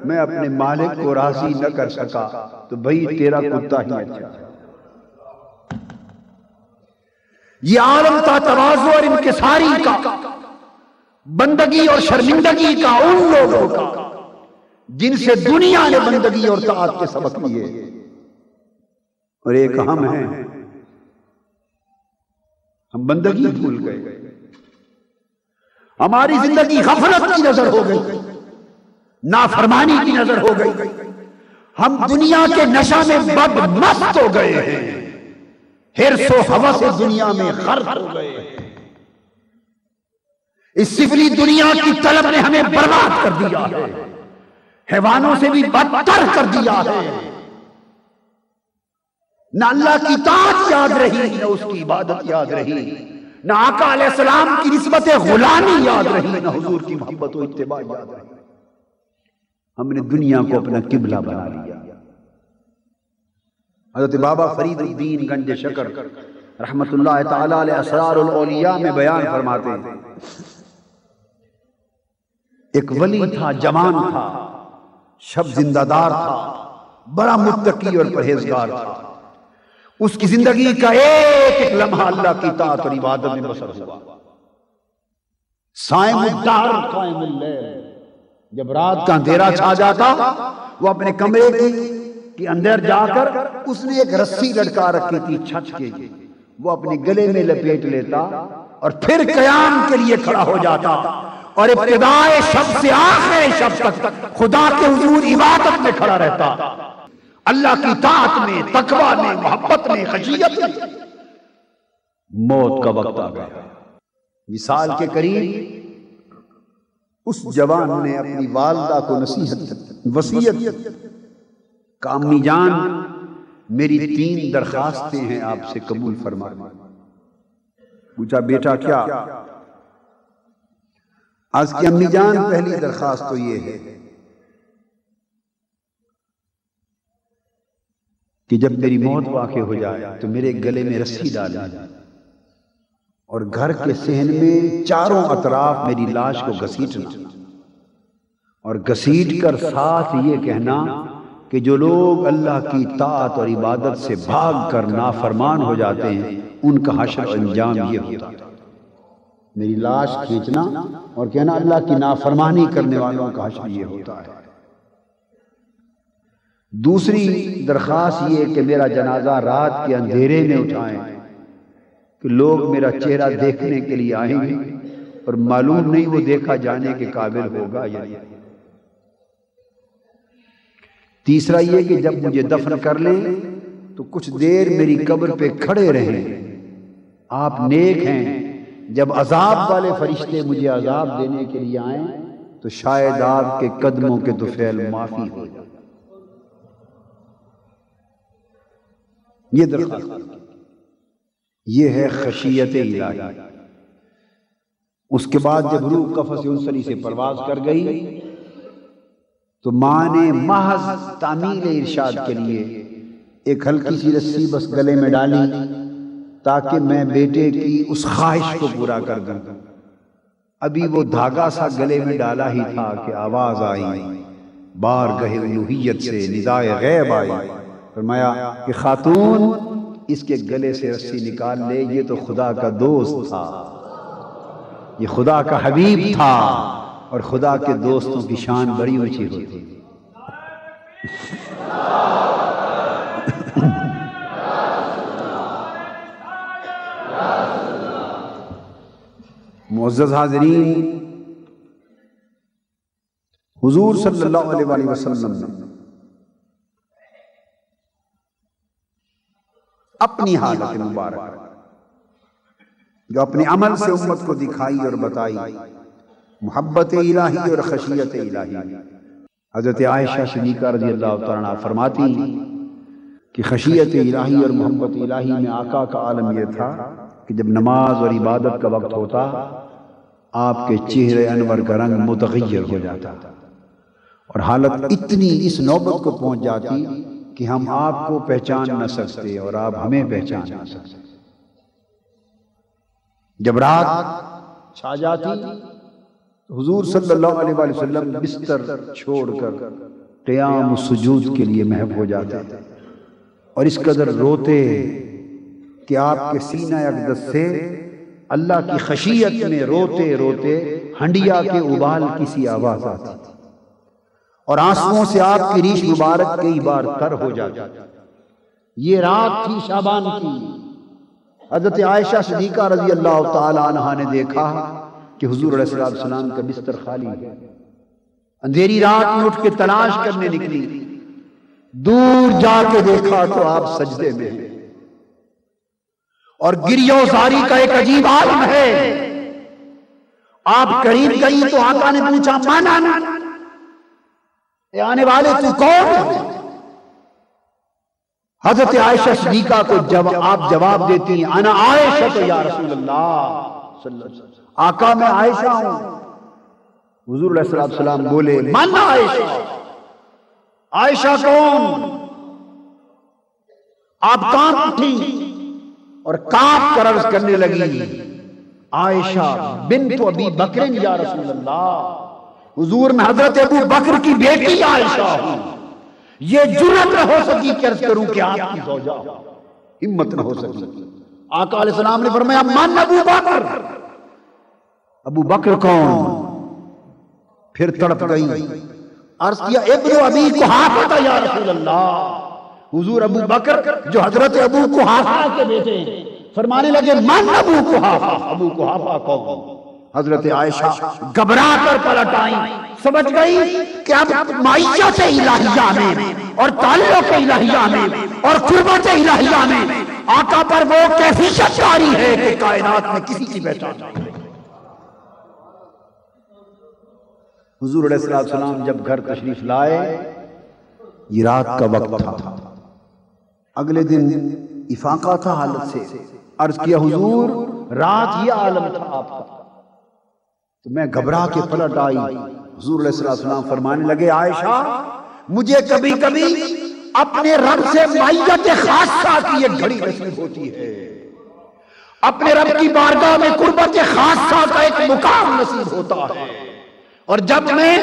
میں اپنے مالک کو راضی نہ کر سکا تو بھئی تیرا کتا ہی اچھا ہے۔ یہ عالم تھا تواضع اور انکساری کا، بندگی اور شرمندگی کا ان لوگوں کا جن سے دنیا نے بندگی اور طاعت کے سبق لیے، اور ایک ہم ہیں، ہم بندگی بھول گئے، ہماری زندگی غفلت کی نظر ہو گئی، نافرمانی کی نظر ہو گئی، ہم دنیا کے نشہ میں بد مست ہو گئے ہیں، حرص و ہوس دنیا میں غرق ہو گئے ہیں، اس سفلی دنیا کی طلب نے ہمیں برباد کر دیا ہے، حیوانوں سے بھی بدتر کر دیا ہے، نہ اللہ کی طاعت یاد رہی، نہ اس کی عبادت یاد رہی، نہ آقا علیہ السلام کی نسبت غلامی یاد رہی، نہ حضور کی محبت و اتباع یاد رہی، ہم نے دنیا کو اپنا قبلہ بنا لیا۔ حضرت بابا فرید الدین گنج شکر رحمت اللہ تعالی علیہ اسرار الاولیاء میں بیان فرماتے ہیں، ایک ولی تھا، جوان تھا، شب زندہ دار تھا، بڑا متقی اور پرہیزگار تھا، اس کی زندگی کا ایک ایک لمحہ اللہ کی طاعت اور عبادت میں بسر ہوا۔ صائم الدہر قائم اللیل، جب رات کا اندھیرا چھا جاتا وہ اپنے کمرے کے اندر جا کر اس نے ایک رسی لٹکا رکھی تھی چھت کے، وہ اپنے گلے میں لپیٹ لیتا اور پھر قیام کے لیے کھڑا ہو جاتا اور ابتدائے شب سے آخر شب تک خدا کے حضور عبادت میں کھڑا رہتا، اللہ کی طاعت میں، تقوی میں، محبت میں، خشیت میں۔ موت کا وقت آ گیا، وصال کے قریب اس جوان نے اپنی والدہ کو وصیت کہ امی جان میری 3 درخواستیں ہیں آپ سے قبول فرمائیں۔ پوچھا بیٹا کیا؟ آج کی امی جان پہلی درخواست تو یہ ہے کہ جب میری موت واقع ہو جائے تو میرے گلے میں رسی ڈالیں اور گھر کے صحن میں چاروں اطراف میری لاش کو گھسیٹنا، اور گھسیٹ کر ساتھ یہ کہنا کہ جو لوگ اللہ کی طاعت اور عبادت سے بھاگ کر نافرمان ہو جاتے ہیں ان کا حشر انجام یہ ہوتا ہے۔ میری لاش کھینچنا اور کہنا اللہ کی نافرمانی کرنے والوں کا حشر یہ ہوتا ہے۔ دوسری درخواست یہ کہ میرا جنازہ رات کے اندھیرے میں اٹھائیں کہ لوگ میرا چہرہ دیکھنے کے لیے آئیں گے اور معلوم نہیں وہ دیکھا جانے کے قابل ہوگا یا نہیں۔ تیسرا یہ کہ جب مجھے دفن کر لیں تو کچھ دیر میری قبر پہ کھڑے رہیں، آپ نیک ہیں، جب عذاب والے فرشتے مجھے عذاب دینے کے لیے آئیں تو شاید آپ کے قدموں کے طفیل معافی ہو جائے۔ یہ درخواست کی۔ یہ ہے خشیت الہی۔ اس کے بعد جب روح قفس انسری سے پرواز کر گئی تو ماں نے محض تعمیل ارشاد کے لیے ایک ہلکی سی رسی بس گلے میں ڈالی تاکہ میں بیٹے کی اس خواہش کو پورا کر دوں۔ ابھی وہ دھاگا سا گلے میں ڈالا ہی تھا کہ آواز آئی بارگاہ الوہیت سے، ندائے غیب آئی، فرمایا کہ خاتون اس کے گلے سے رسی نکال لے، یہ تو خدا کا دوست تھا، یہ خدا کا حبیب تھا، اور خدا کے دوستوں کی شان بڑی اونچی ہوتی ہے۔ معزز حاضرین، حضور صلی اللہ علیہ وآلہ وسلم نے اپنی حالت مبارک جو اپنے عمل سے امت کو دکھائی اور بتائی، محبت الہی اور خشیت الہی۔ حضرت عائشہ صدیقہ رضی اللہ تعالیٰ عنہ فرماتی کہ خشیت الہی اور محبت الہی میں آقا کا عالم یہ تھا کہ جب نماز اور عبادت کا وقت ہوتا آپ کے چہرے انور کا رنگ متغیر ہو جاتا، اور حالت اتنی اس نوبت کو پہنچ جاتی کہ ہم آپ کو پہچان نہ سکتے اور آپ ہمیں پہچان نہ سکتے۔ جب رات چھا جاتی حضور صلی اللہ علیہ وآلہ وسلم بستر چھوڑ کر قیام و سجود کے لیے محو ہو جاتے اور اس قدر روتے کہ آپ کے سینہ اقدس سے اللہ کی خشیت میں روتے روتے ہنڈیا کے ابال کسی آواز آتی اور آنسوؤں سے آپ کی ریش مبارک کئی بار تر ہو جاتی۔ یہ رات تھی شعبان کی۔ حضرت عائشہ صدیقہ رضی اللہ تعالی عنہا نے دیکھا کہ حضور علیہ السلام کا بستر خالی ہے۔ اندھیری رات میں اٹھ کے تلاش کرنے نکلی، دور جا کے دیکھا تو آپ سجدے میں ہیں اور گریہ و زاری کا ایک عجیب عالم ہے۔ آپ قریب گئی تو آقا نے پوچھا مانا اے آنے والے تو کون ہے؟ حضرت عائشہ صدیقہ کو جب آپ جواب دیتی ہیں انا عائشہ تو یا رسول اللہ صلی اللہ علیہ وسلم، آقا میں عائشہ ہوں۔ حضور علیہ السلام بولے من عائشہ، عائشہ کون؟ آپ کانپ اٹھی اور کانپ کر عرض کرنے لگی عائشہ بنت ابی بکر یا رسول اللہ، حضور میں حضرت ابو بکر کی بیٹی عائشہ ہوں۔ یہ جرأت نہ ہو سکی کہ عرض کروں کہ آپ کی زوجہ، ہمت نہ ہو سکی۔ آقا علیہ السلام نے فرمایا من ابو بکر، ابو بکر کون؟ پھر تڑپ گئی، عرض کیا ابن ابی قحافہ یا رسول اللہ، حضور ابو بکر جو حضرت ابو قحافہ کے بیٹے، فرمانے لگے من ابو قحافہ، ابو قحافہ کون؟ حضرت عائشہ گھبرا کر پلٹ آئیں، سمجھ گئی کہ اب معیت الہیہ میں اور تعلق الہیہ میں اور قربت الہیہ میں آقا پر وہ کیفیت جاری ہے کہ کائنات میں کسی کی پہچان نہیں۔ حضور علیہ السلام جب گھر تشریف لائے، یہ رات کا وقت تھا، اگلے دن افاقہ تھا حالت سے، عرض کیا حضور رات یہ عالم تھا آپ کا، تو میں گھبرا کے پلٹ آئی۔ حضور علیہ السلام فرمانے لگے عائشہ مجھے کبھی کبھی اپنے رب سے معیت خاصہ کی ایک گھڑی نصیب ہوتی ہے، اپنے رب کی بارگاہ میں قربت خاصہ کا ایک مقام نصیب ہوتا ہے، اور جب میں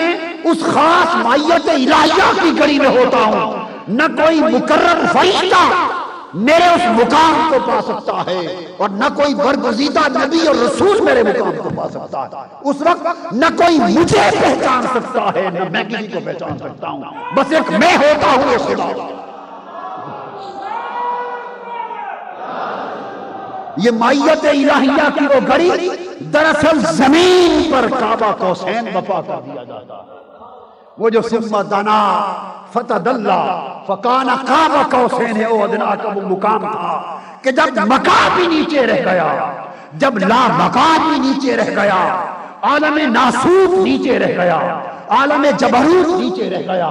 اس خاص معیت الہیہ کی گھڑی میں ہوتا ہوں نہ کوئی مقرر فرشتہ میرے اس مقام کو پا سکتا ہے اور نہ کوئی برگزیدہ نبی اور رسول میرے مقام کو پا سکتا ہے۔ اس وقت نہ کوئی مجھے پہچان سکتا ہے نہ میں کسی کو پہچان سکتا ہوں، بس ایک میں ہوتا ہوں خدا۔ یہ معیت الہیہ کی وہ گھڑی دراصل زمین پر کعبہ قوسین بپا کر دیا جاتا ہے، وہ جو ثم دنا فتدلی فکان قاب قوسین او ادنی کا وہ مقام تھا کہ جب مقام بھی نیچے رہ گیا، جب لا مقام بھی نیچے رہ گیا، عالم ناسوت نیچے رہ گیا، عالم جبروت نیچے رہ گیا،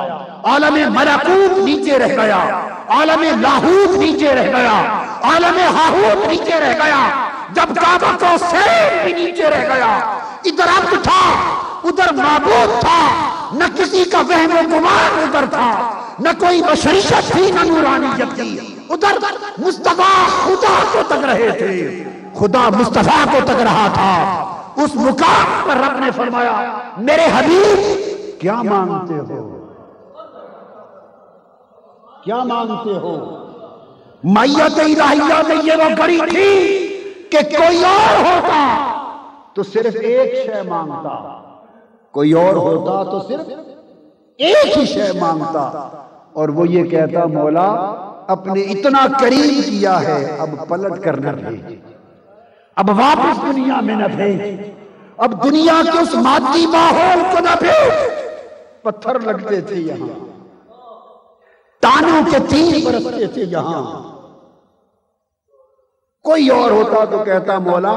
عالم ملکوت نیچے رہ گیا، عالم لاہوت نیچے رہ گیا، عالم ہاہوت نیچے رہ گیا، جب کعبہ کو سین بھی نیچے رہ گیا، ادھر عبد تھا ادھر معبود تھا، نہ کسی کا وہم و گمان ادھر تھا، نہ کوئی بشریت تھی نہ نورانیت تھی، ادھر مصطفیٰ خدا کو تک رہے تھے، خدا مصطفیٰ کو تک رہا تھا۔ اس مقام پر رب نے فرمایا میرے حبیب کیا مانگتے ہو، کیا مانگتے ہو؟ مائیت الہیہ میں یہ وہ گڑی تھی کہ کوئی اور ہوتا تو صرف ایک شے مانگتا، کوئی اور ہوتا تو صرف ایک ہی شے مانگتا، اور وہ یہ کہتا مولا اپنے اتنا قریب کیا ہے اب پلٹ کر نہ بھیج، اب واپس دنیا میں نہ بھیج، اب دنیا کے اس مادی ماحول کو نہ بھیج۔ پتھر لگتے تھے یہاں، تانوں کے تیر برستے تھے یہاں، کوئی اور ہوتا تو کہتا مولا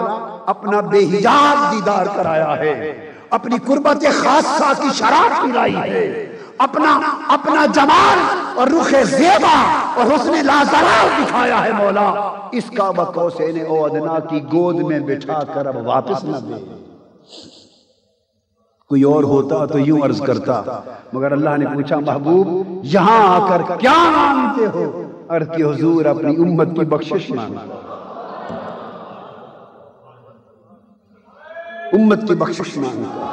اپنا بے حجاب دیدار کرایا ہے، اپنی قربت خاصہ کی شراب پلائی ہے، اپنا جمال اور رخ زیبا اور حسن لازوال دکھایا ہے مولا۔ اس کعبہ قوسین او ادنا کی گود میں بٹھا کر اب واپس نہ دے۔ کوئی اور ہوتا تو یوں عرض کرتا، مگر اللہ نے پوچھا محبوب یہاں آ کر کیا مانگتے ہو؟ عرض کی حضور اپنی امت کی بخشش مانگتا، امت کی بخشش مانگتا،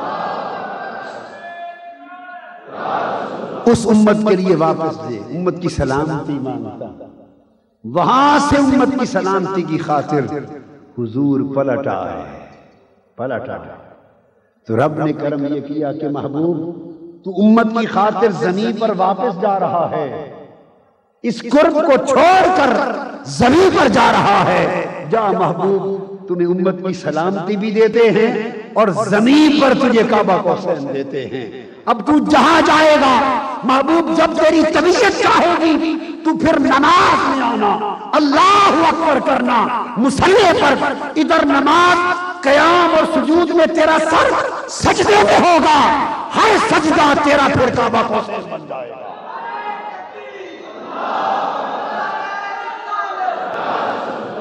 اس امت کے لیے واپس دے، امت کی سلامتی مانگتا۔ وہاں سے امت کی سلامتی کی خاطر حضور پلٹ آئے، پلٹ آئے تو رب نے کرم یہ کیا کہ محبوب تو امت کی خاطر زمین پر واپس جا رہا ہے، اس قرب کو چھوڑ کر زمین پر جا رہا ہے، جا محبوب تمہیں امت کی سلامتی بھی دیتے ہیں اور زمین پر تجھے کعبہ کو حسین دیتے ہیں۔ اب تو جہاں جائے گا محبوب جب تیری طبیعت چاہے گی تو پھر نماز میں آنا، اللہ اکبر کرنا مصلی پر، ادھر نماز قیام اور سجود میں تیرا سر سجدے میں ہوگا، ہر سجدہ تیرا پھر کعبہ کو حسین بن جائے گا۔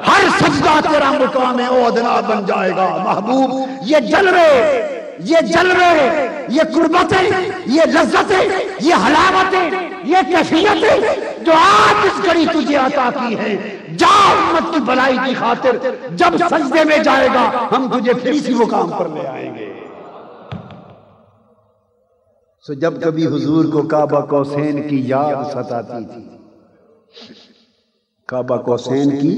ہر سجدہ تیرا مقام ادنا بن جائے گا۔ محبوب یہ جلوے، یہ قربتیں، یہ لذتیں، یہ حلاوتیں، یہ کیفیتیں جو آج اس گھڑی تجھے عطا کی ہیں، جا امت کی بھلائی کی خاطر جب سجدے میں جائے گا ہم تجھے پھر اسی مقام پر لے آئیں گے۔ سو جب کبھی حضور کو کعبہ قوسین کی یاد ستاتی تھی، کعبہ قوسین کی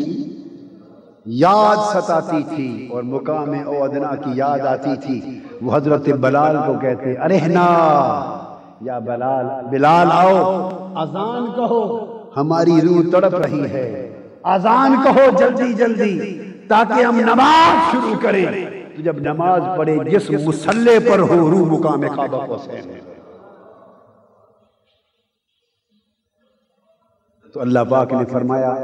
یاد ستاتی تھی اور مقام او ادنا کی یاد آتی تھی، وہ حضرت بلال کو کہتے ارہنا یا بلال، بلال آؤ اذان کہو، ہماری روح تڑپ رہی ہے، اذان کہو جلدی جلدی تاکہ ہم نماز شروع کریں۔ تو جب نماز پڑھے جس مصلی پر ہو روح مقام کعبہ قوسین ہے۔ تو اللہ پاک نے فرمایا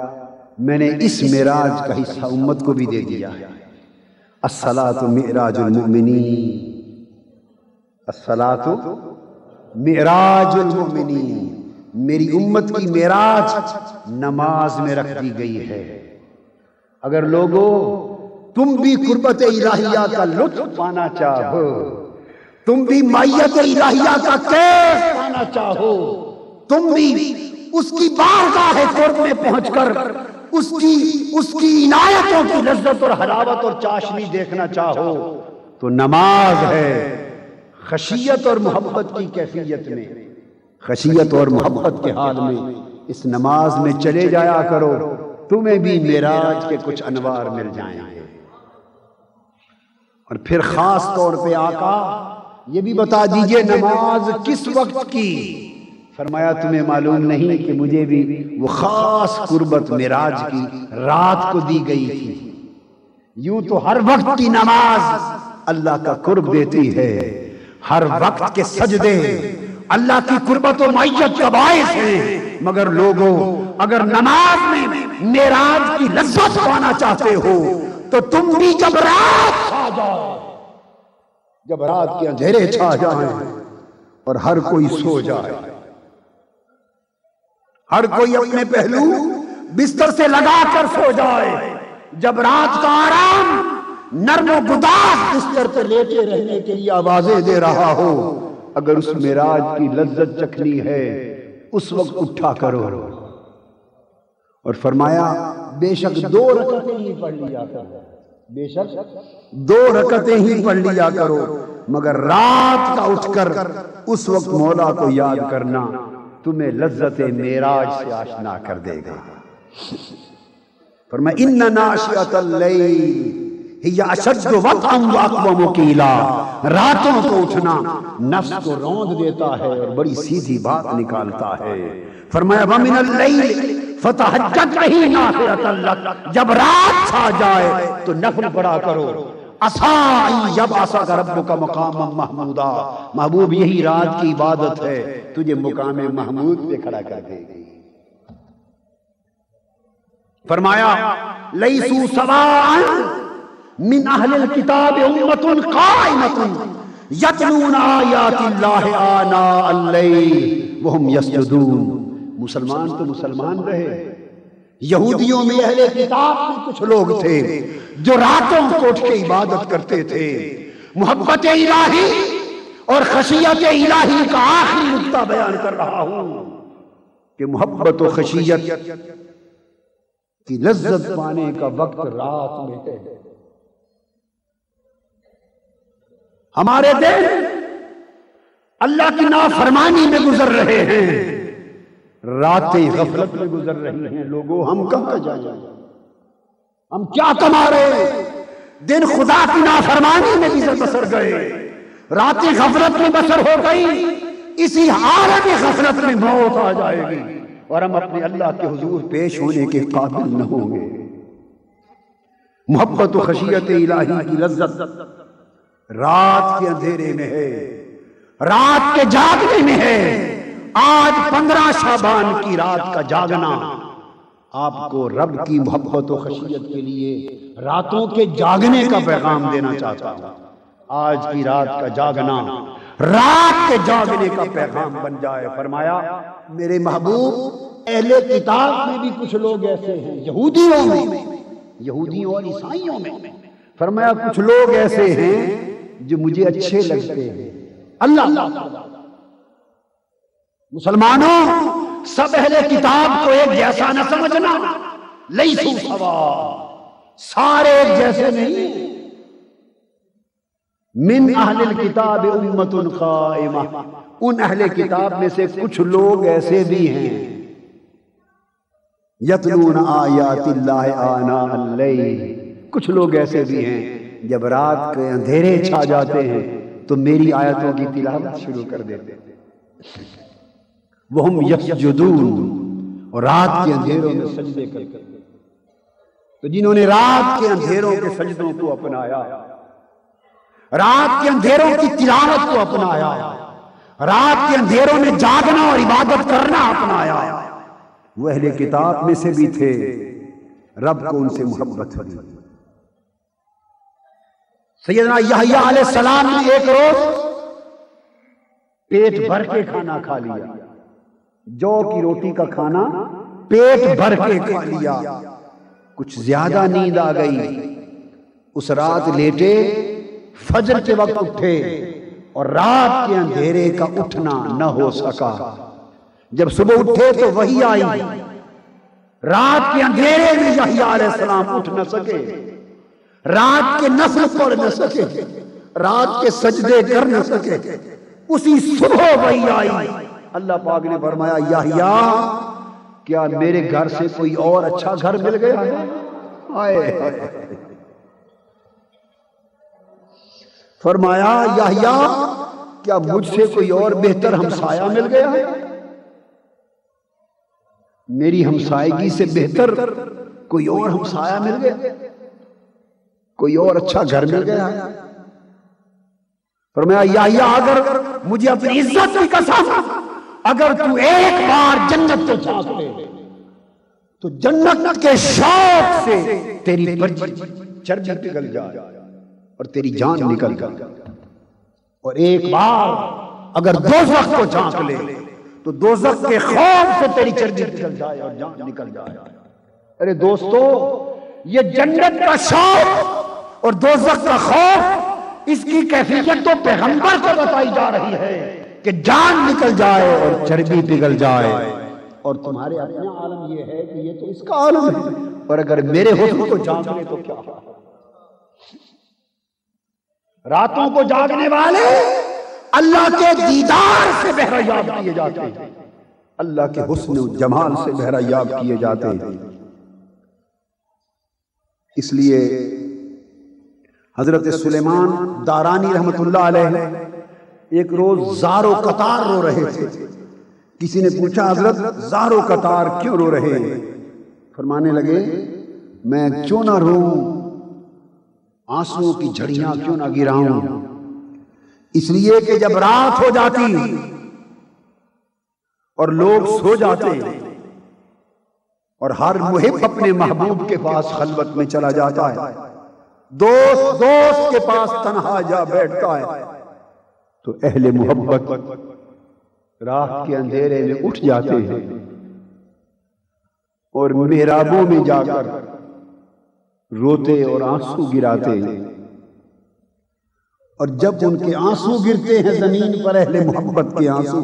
میں نے اس معراج کا حصہ امت کو بھی دے دیا ہے۔ الصلاۃ معراج المؤمنین، الصلاۃ معراج المؤمنین، میری امت کی معراج نماز میں رکھ دی گئی ہے۔ اگر لوگوں تم بھی قربت الہیہ کا لطف پانا چاہو، تم بھی مائیت الہیہ کا کیف پانا چاہو، تم بھی اس کی بارگاہ قرب میں پہنچ کر اس کی عنایتوں کی لذت اور حلاوت اور چاشنی دیکھنا چاہو تو نماز ہے۔ خشیت اور محبت کی کیفیت میں، خشیت اور محبت کے حال میں اس نماز میں چلے جایا کرو، تمہیں بھی معراج کے کچھ انوار مل جائیں گے۔ اور پھر خاص طور پہ آقا یہ بھی بتا دیجئے نماز کس وقت کی؟ فرمایا تمہیں معلوم نہیں کہ مجھے بھی وہ خاص قربت معراج کی رات کو دی گئی تھی؟ یوں تو ہر وقت کی نماز اللہ کا قرب دیتی ہے، ہر وقت کے سجدے اللہ کی قربت و معیت کا باعث ہیں، مگر لوگوں اگر نماز میں معراج کی لذت پانا چاہتے ہو تو تم بھی جب رات چھا جائے، جب رات کے اندھیرے چھا جائیں اور ہر کوئی سو جائے، ہر کوئی اپنے پہلو بستر سے لگا کر سو جائے، جب رات کا آرام نرم و گداز بستر پہ لیٹے رہنے کے لیے آوازیں دے رہا ہو، اگر اس معراج کی لذت چکھنی ہے اس وقت اٹھا کرو۔ اور فرمایا بے شک 2 رکعتیں ہی پڑھ لیا کرو، بے شک 2 رکعتیں ہی پڑھ لیا کرو، مگر رات کا اٹھ کر اس وقت مولا کو یاد کرنا تمہیں لذت معراج سے آشنا کر دے گا۔ فرمایا ان ناشئۃ اللیل ہی اشد وطئا واقوم قیلا، راتوں کو اٹھنا نفس کو روند دیتا ہے اور بڑی سیدھی بات نکالتا ہے۔ فرمایا ومن اللیل فتہجد بہ نافلۃ لک، جب رات چھا جائے تو نفل پڑھا کرو، عسیٰ ان یبعثک ربک مقاما محمودا، محبوب یہی رات کی عبادت ہے، تجھے مقام محمود پہ کھڑا کر دے گی۔ فرمایا لیسوا سواء من اہل الکتاب امۃ قائمۃ یتلون آیات اللہ آناء اللیل وہم یسجدون، مسلمان تو مسلمان رہے، یہودیوں میں اہل کتاب میں کچھ لوگ تھے جو راتوں کو اٹھ کے عبادت کرتے تھے۔ محبت الہی اور خشیت الہی کا آخری نقطہ بیان کر رہا ہوں کہ محبت و خشیت کی لذت پانے کا وقت رات میں ہے۔ ہمارے دن اللہ کی نافرمانی میں گزر رہے ہیں، راتیں غفلت میں گزر رہی ہیں۔ لوگوں ہم کہاں جائیں، ہم کیا کما رہے ہیں؟ دن خدا کی نافرمانی میں بسر گئے، راتیں غفلت میں بسر ہو گئی، اسی عالم غفلت میں موت آ جائے گی اور ہم اپنے اللہ کے حضور پیش ہونے کے قابل نہ ہوں گے۔ محبت و خشیت الہی کی لذت رات کے اندھیرے میں ہے، رات کے جاگنے میں ہے۔ آج 15 شعبان کی رات کا جاگنا آپ کو رب کی محبت و خشیت کے لیے راتوں کے جاگنے کا پیغام دینا چاہتا ہوں۔ آج کی رات کا جاگنا رات کے جاگنے کا پیغام بن جائے۔ فرمایا میرے محبوب اہل کتاب میں بھی کچھ لوگ ایسے ہیں، یہودیوں اور عیسائیوں میں، فرمایا کچھ لوگ ایسے ہیں جو مجھے اچھے لگتے ہیں۔ اللہ مسلمانوں سب اہل کتاب کو ایک جیسا نہ سمجھنا، لیسوا سواء، سارے ایک جیسے نہیں۔ من اہل الکتاب امۃ قائمہ، ان اہل کتاب میں سے کچھ لوگ ایسے بھی ہیں یتلون آیات اللہ آناء اللیل، کچھ لوگ ایسے بھی ہیں جب رات کے اندھیرے چھا جاتے ہیں تو میری آیتوں کی تلاوت شروع کر دیتے ہیں۔ وہم یسجدون، اور رات کے اندھیروں میں سجدے کرتے ہیں۔ تو جنہوں نے رات کے اندھیروں کے سجدوں کو اپنایا، رات کے اندھیروں کی تلاوت کو اپنایا، رات کے اندھیروں میں جاگنا اور عبادت کرنا اپنایا، وہ اہل کتاب میں سے بھی تھے، رب کو ان سے محبت ہوئی۔ سیدنا یحییٰ علیہ السلام نے ایک روز پیٹ بھر کے کھانا کھا لیا، جو کی روٹی کا کھانا پیٹ بھر کے کھا لیا، کچھ زیادہ نیند آ گئی، اس رات لیٹے، فجر کے وقت اٹھے اور رات کے اندھیرے کا اٹھنا نہ ہو سکا۔ جب صبح اٹھے تو وحی آئی، رات کے اندھیرے میں یحییٰ علیہ السلام اٹھ نہ سکے، رات کے نفل پڑھ نہ سکے، رات کے سجدے کر نہ سکے، اسی صبح وحی آئی۔ اللہ پاک نے فرمایا یحییٰ کیا میرے گھر سے کوئی اور اچھا گھر مل گیا ہے؟ آئے فرمایا یحییٰ کیا مجھ سے کوئی اور بہتر ہمسایہ مل گیا ہے؟ میری ہمسائیگی سے بہتر کوئی اور ہمسایہ مل گیا، کوئی اور اچھا گھر مل گیا ہے؟ فرمایا یحییٰ اگر مجھے اپنی عزت کی قسم، اگر تو ایک بار جنت کو جھانک لے تو جنت کے شوق سے تیری چربی پگھل جائے اور تیری جان نکل جائے، اور ایک بار اگر دوزخ کو جھانک لے تو دوزخ کے خوف سے تیری چربی نکل جائے اور جان نکل جائے۔ ارے دوستو، یہ جنت کا شوق اور دوزخ کا خوف، اس کی کیفیت تو پیغمبر کو بتائی جا رہی ہے کہ جان نکل جائے اور چربی پگھل جائے۔ اور تمہارے اپنا عالم یہ ہے کہ یہ تو اس کا عالم ہے، اور اگر میرے حسن کو جان لے تو کیا ہے؟ راتوں کو جاگنے والے اللہ کے دیدار سے بہرایاب کیے جاتے ہیں، اللہ کے حسن و جمال سے بہرایاب کیے جاتے ہیں۔ اس لیے حضرت سلیمان دارانی رحمت اللہ علیہ ایک روز زار و قطار رو رہے تھے۔ کسی نے پوچھا حضرت زار و قطار کیوں رو رہے ہیں؟ فرمانے لگے میں کیوں نہ روؤں، آنسوؤں کی جھڑیاں کیوں نہ گراؤں، اس لیے کہ جب رات ہو جاتی اور لوگ سو جاتے اور ہر محب اپنے محبوب کے پاس خلوت میں چلا جاتا ہے، دوست کے پاس تنہا جا بیٹھتا ہے، تو اہل محبت رات کے اندھیرے میں اٹھ جاتے ہیں اور محرابوں میں جا کر روتے اور آنسو گراتے ہیں۔ اور جب ان کے آنسو گرتے ہیں زمین پر، اہل محبت کے آنسو،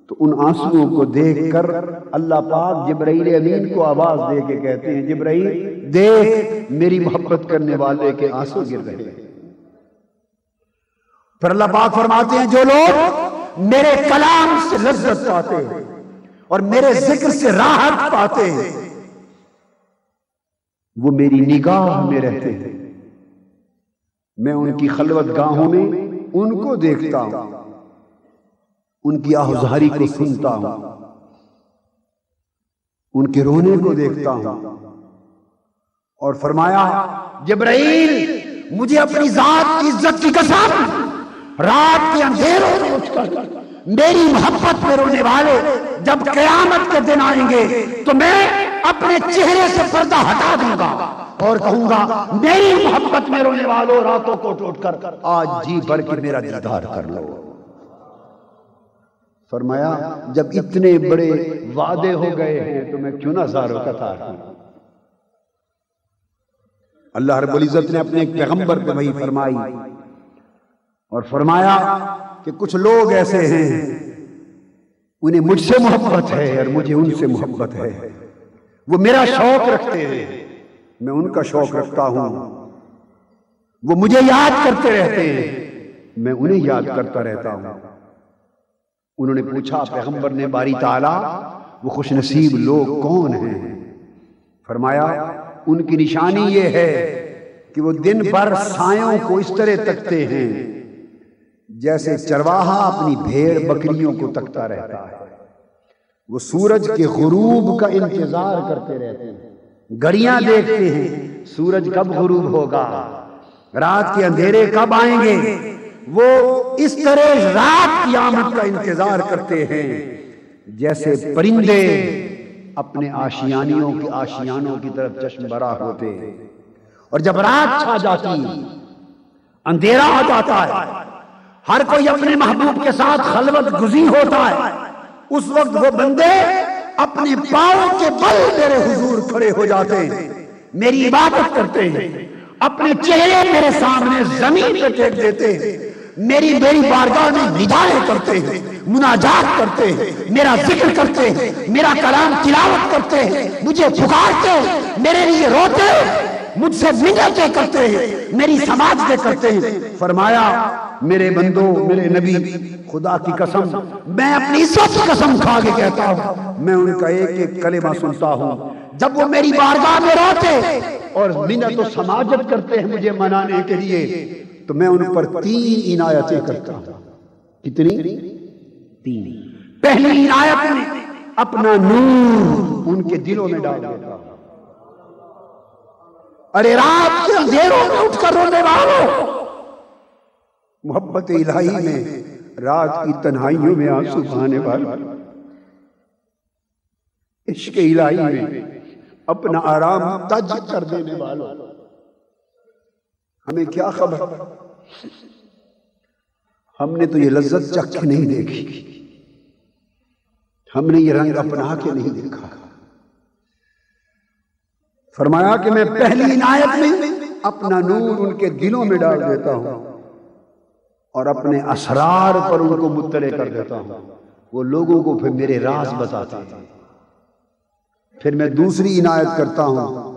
تو ان آنسوؤں کو دیکھ کر اللہ پاک جبرائیل امین کو آواز دے کے کہتے ہیں جبرائیل دیکھ میری محبت کرنے والے کے آنسو گر رہے ہیں۔ پھر اللہ پاک فرماتے ہیں جو لوگ میرے کلام سے لذت پاتے ہیں اور میرے ذکر سے راحت پاتے ہیں وہ میری نگاہ میں رہتے ہیں، میں ان کی خلوت گاہوں میں ان کو دیکھتا ہوں، ان کی آہوزاری کو سنتا ہوں، ان کے رونے کو دیکھتا ہوں۔ اور فرمایا جبرائیل مجھے اپنی ذات کی عزت کی قسم رات کے اندھیروں میں اٹھ کر میری محبت میں رونے والے جب قیامت کے دن آئیں گے تو میں اپنے چہرے سے پردہ ہٹا دوں گا اور کہوں گا میری محبت میں رونے والوں راتوں کو ٹوٹ کر آج جی بھر کے میرا دیدار کر لو۔ فرمایا جب اتنے بڑے وعدے ہو گئے ہیں تو میں کیوں نہ زار و قطار ہوں۔ اللہ رب العزت نے اپنے ایک پیغمبر پہ وحی فرمائی اور فرمایا کہ کچھ لوگ ایسے ہیں انہیں مجھ سے محبت ہے اور مجھے ان سے محبت ہے، وہ میرا شوق رکھتے ہیں میں ان کا شوق رکھتا ہوں، وہ مجھے یاد کرتے رہتے ہیں میں انہیں یاد کرتا رہتا ہوں۔ انہوں نے پوچھا پیغمبر نے باری تعالیٰ وہ خوش نصیب لوگ کون ہیں؟ فرمایا ان کی نشانی یہ ہے کہ وہ دن بھر سایوں کو اس طرح تکتے ہیں جیسے چرواہا اپنی بھیڑ بکریوں کو تکتا رہتا ہے، وہ سورج کے غروب کا انتظار کرتے رہتے ہیں، گھڑیاں دیکھتے ہیں سورج کب غروب ہوگا، رات کے اندھیرے کب آئیں گے، وہ اس طرح رات کی آمد کا انتظار کرتے ہیں جیسے پرندے اپنے آشیانوں کی طرف چشم برا ہوتے ہیں۔ اور جب رات چھا جاتی اندھیرا ہو جاتا ہے ہر کوئی اپنے محبوب کے ساتھ خلوت گزی ہوتا ہے، اس وقت وہ بندے اپنے پاؤں کے بل میرے حضور کھڑے ہو جاتے ہیں، میری عبادت کرتے ہیں، اپنے چہرے میرے سامنے زمین پہ ٹیک دیتے ہیں، میری بارگاہ میں ندائیں کرتے ہیں، مناجات کرتے ہیں، میرا ذکر کرتے ہیں، میرا کلام تلاوت کرتے ہیں، مجھے پکارتے ہیں، میرے لیے روتے ہیں، مجھ سے منتیں کرتے ہیں، میری سماجتیں کرتے ہیں۔ فرمایا میرے بندو میرے نبی خدا کی قسم میں اپنی عزت کی قسم کھا کے کہتا ہوں میں ان کا ایک ایک کلمہ سنتا ہوں جب وہ میری بارگاہ میں روتے اور منت و سماجت کرتے ہیں مجھے منانے کے لیے تو میں ان پر 3 عنایتیں کرتا ہوں۔ کتنی؟ 3۔ پہلی عنایت میں اپنا نور ان کے دلوں میں ڈال دیتا ہوں۔ ارے رات کے اندھیروں میں اٹھ کر رونے والوں، محبت الہی میں رات کی تنہائیوں میں آنسو بہانے والوں، عشق الہی میں اپنا آرام تج کر دینے والوں، ہمیں کیا خبر، ہم نے تو یہ لذت چکھ نہیں دیکھی، ہم نے یہ رنگ اپنا کے نہیں دیکھا. فرمایا کہ میں پہلی عنایت میں اپنا نور ان کے دلوں میں ڈال دیتا ہوں اور اپنے اسرار پر ان کو مطلع کر دیتا ہوں. وہ لوگوں کو پھر میرے راز بتاتے ہیں. پھر میں دوسری عنایت کرتا ہوں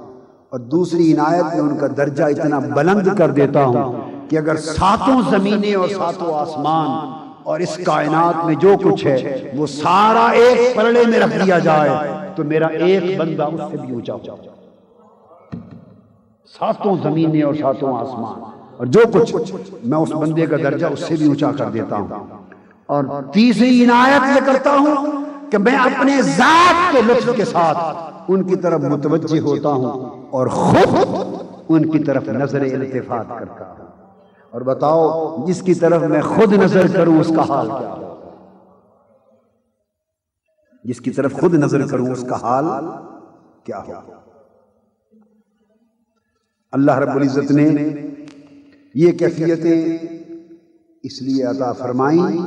اور دوسری عنایت میں ان کا درجہ اتنا بلند کر دیتا ہوں کہ اگر ساتوں زمینیں اور ساتوں آسمان اور اس کائنات میں جو کچھ ہے وہ سارا ایک پلڑے میں رکھ دیا جائے تو میرا ایک بندہ اس سے بھی اونچا ہو. ساتوں زمینیں اور ساتوں آسمان اور جو کچھ، میں اس بندے کا درجہ اس سے بھی اونچا کر دیتا ہوں. اور تیسری عنایت یہ کرتا ہوں کہ میں اپنے ذات کے لطف کے ساتھ ان کی طرف متوجہ ہوتا ہوں اور خود ان کی طرف نظر التفات کرتا ہوں. اور بتاؤ جس کی طرف میں خود نظر کروں اس کا حال کیا ہو؟ جس کی طرف خود نظر کروں اس کا حال کیا ہو؟ اللہ رب العزت نے یہ کیفیتیں اس لیے عطا فرمائیں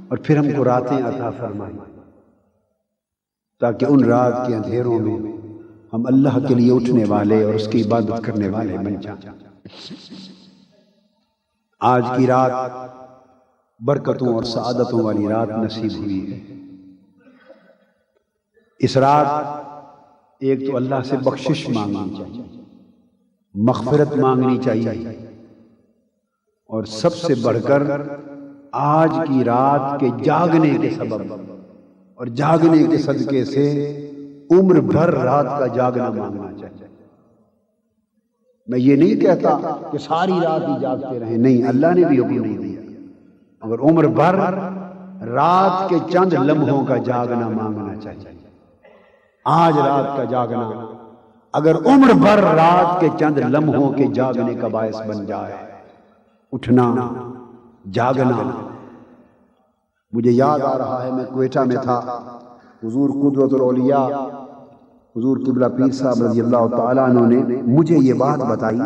اور پھر ہم کو راتیں عطا فرمائیں تاکہ ان رات کے اندھیروں میں ہم اللہ کے لیے اٹھنے والے اور اس کی عبادت کرنے والے بن جائیں. آج کی رات برکتوں اور سعادتوں والی رات نصیب ہوئی ہے. اس رات ایک تو اللہ سے بخشش مانگنی چاہیے، مغفرت مانگنی چاہیے، اور سب سے بڑھ کر آج کی رات کے جاگنے کے سبب اور جاگنے کے صدقے سے عمر بھر رات کا جاگنا مانگنا چاہیے. میں یہ نہیں کہتا کہ ساری رات ہی جاگتے رہیں، نہیں، اللہ نے بھی حکم نہیں دیا، مگر عمر بھر رات کے چند لمحوں کا جاگنا مانگنا چاہیے. آج رات کا جاگنا اگر عمر بھر رات کے چند لمحوں کے جاگنے کا باعث بن جائے، اٹھنا، جاگنا. مجھے یاد آ رہا ہے میں کوئٹہ میں تھا، حضور قدوۃ الاولیاء حضور قبلہ پیر صاحب رضی اللہ تعالیٰ عنہ نے مجھے یہ بات بتائی.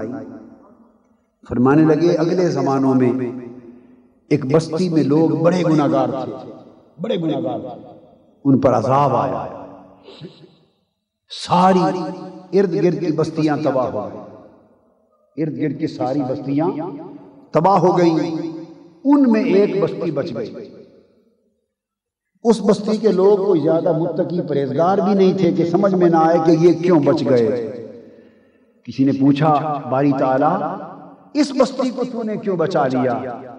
فرمانے لگے اگلے زمانوں میں ایک بستی میں لوگ بڑے گناہگار تھے، بڑے گناہگار تھے، ان پر عذاب آیا، ساری ارد گرد کی بستیاں تباہ ہو گئی، ارد گرد کی ساری بستیاں تباہ ہو گئی. ان میں ایک بستی بچ گئی. اس بستی کے لوگ کوئی زیادہ متقی پرہیزگار بھی نہیں تھے کہ سمجھ میں نہ آئے کہ یہ کیوں بچ گئے. کسی نے پوچھا باری تعالیٰ اس بستی کو تو نے کیوں بچا لیا؟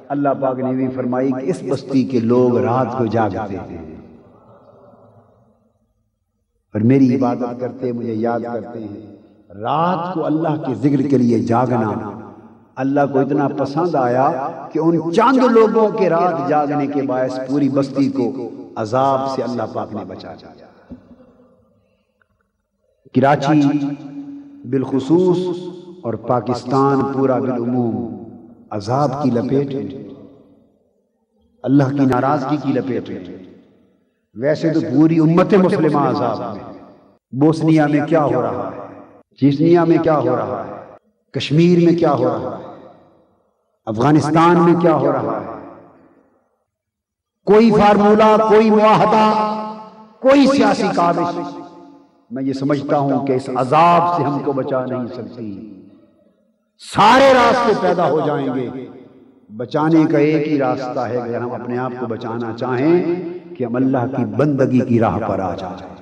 اللہ پاک نے بھی فرمائی کہ اس بستی کے لوگ رات کو جاگتے ہیں اور میری عبادت کرتے، مجھے یاد کرتے ہیں. رات کو اللہ کے ذکر کے لیے جاگنا اللہ کو اتنا پسند آیا کہ ان چند لوگوں کے رات جاگنے کے باعث پوری بستی کو عذاب سے اللہ پاک نے بچایا. کراچی بالخصوص اور پاکستان پورا بالعموم عذاب کی لپیٹ ہے، اللہ کی ناراضگی کی لپیٹ ہے. ویسے تو پوری امت مسلمہ عذاب میں. بوسنیا میں کیا ہو رہا ہے، چیچنیا میں کیا ہو رہا ہے، کشمیر میں کیا ہو رہا ہے، افغانستان میں کیا ہو رہا ہے. کوئی فارمولہ، کوئی معاہدہ، کوئی سیاسی کاوش میں یہ سمجھتا ہوں کہ اس عذاب سے ہم کو بچا نہیں سکتی. سارے راستے پیدا ہو جائیں گے، بچانے کا ایک ہی راستہ ہے اگر ہم اپنے آپ کو بچانا چاہیں کہ ہم اللہ کی بندگی کی راہ پر آ جائیں،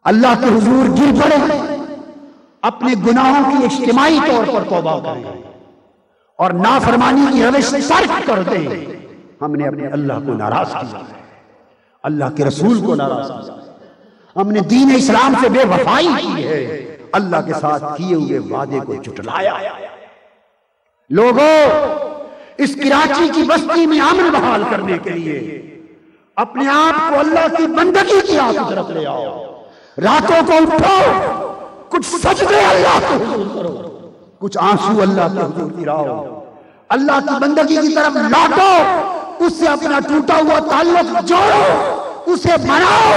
اللہ کے حضور گر پڑے، اپنے گناہوں کی اجتماعی طور پر توبہ کریں اور نافرمانی کی روش ترک کر دیں. ہم نے اپنے اللہ کو ناراض کیا، اللہ کے رسول کو ناراض کیا، ہم نے دین اسلام سے بے وفائی کی ہے، اللہ کے ساتھ کیے ہوئے وعدے کو جھٹلایا. لوگوں اس کراچی کی بستی میں امن بحال کرنے کے لیے اپنے آپ کو اللہ کی بندگی کی راہ کی طرف لے آؤ. راتوں کو اٹھو، کچھ سجدے اللہ کے حضور کرو، کچھ آنسو اللہ کے حضور گراؤ، اللہ کی بندگی کی طرف لوٹو، اس سے اپنا ٹوٹا ہوا تعلق جوڑو، اسے مناؤ.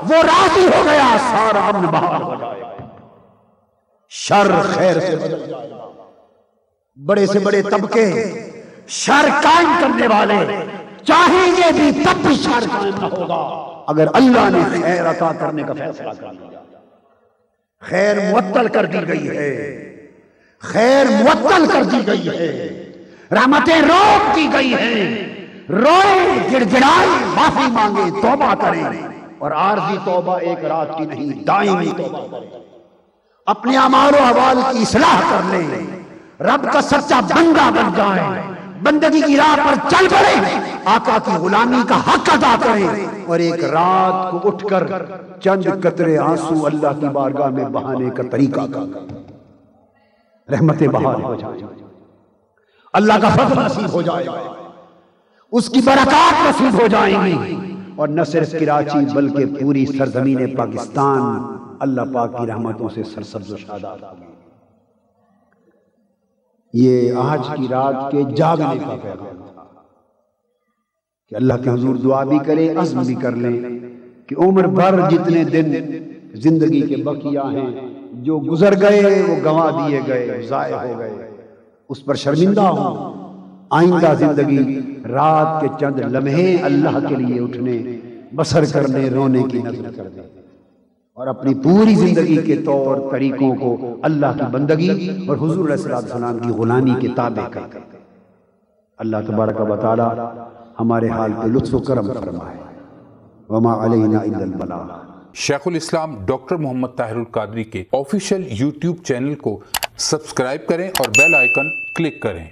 وہ راضی ہو گیا، سارا امن بحال ہو جائے گا، شر خیر سے بدل جائے گا. بڑے سے بڑے طبقے، شر قائم کرنے والے، چاہیں گے بھی تب بھی شر قائم نہ ہوگا اگر اللہ نے خیر عطا کرنے کا فیصلہ کر لیا۔ خیر معطل کر دی گئی ہے، خیر معطل کر دی گئی ہے، رحمتیں روک دی گئی ہیں۔ روئے گڑ گڑائے معافی مانگے توبہ کریں، اور عارضی توبہ ایک رات کی نہیں دائمی توبہ کریں، اپنے اعمال و احوال کی اصلاح کر لیں، رب کا سچا بندہ بن جائیں، بندگی کی راہ پر چل پڑیں، آقا کی غلامی کا حق ادا کریں، اور ایک رات کو اٹھ کر چند قطرے آنسو اللہ کی بارگاہ میں بہانے کا طریقہ کریں، رحمتیں بہار ہو جائیں، اللہ کا فضل نصیب ہو جائے گا، اس کی برکات نصیب ہو جائیں گی، اور نہ صرف کراچی بلکہ پوری سرزمین پاکستان اللہ پاک کی رحمتوں سے سرسبز و شاداب ہوگی۔ یہ آج کی رات کے جاگنے کا پیغام تھا کہ اللہ کے حضور دعا بھی کریں، عزم بھی کر لیں کہ عمر بھر جتنے دن زندگی کے بقیہ ہیں جو گزر گئے وہ گنوا دیے گئے، ضائع ہو گئے، اس پر شرمندہ ہوں۔ آئندہ زندگی رات کے چند لمحے اللہ کے لیے اٹھنے، بسر کرنے، رونے کی نظر کر دیں، اور اپنی پوری زندگی کے طور طریقوں کو اللہ کی بندگی اور حضور علیہ السلام کی غلامی کے تابع کر دیں۔ اللہ تبارک و تعالی ہمارے حال پہ لطف و کرم فرمائے۔ وما علینا الا البلاغ۔ شیخ الاسلام ڈاکٹر محمد طاہر القادری کے آفیشیل یوٹیوب چینل کو سبسکرائب کریں اور بیل آئیکن کلک کریں۔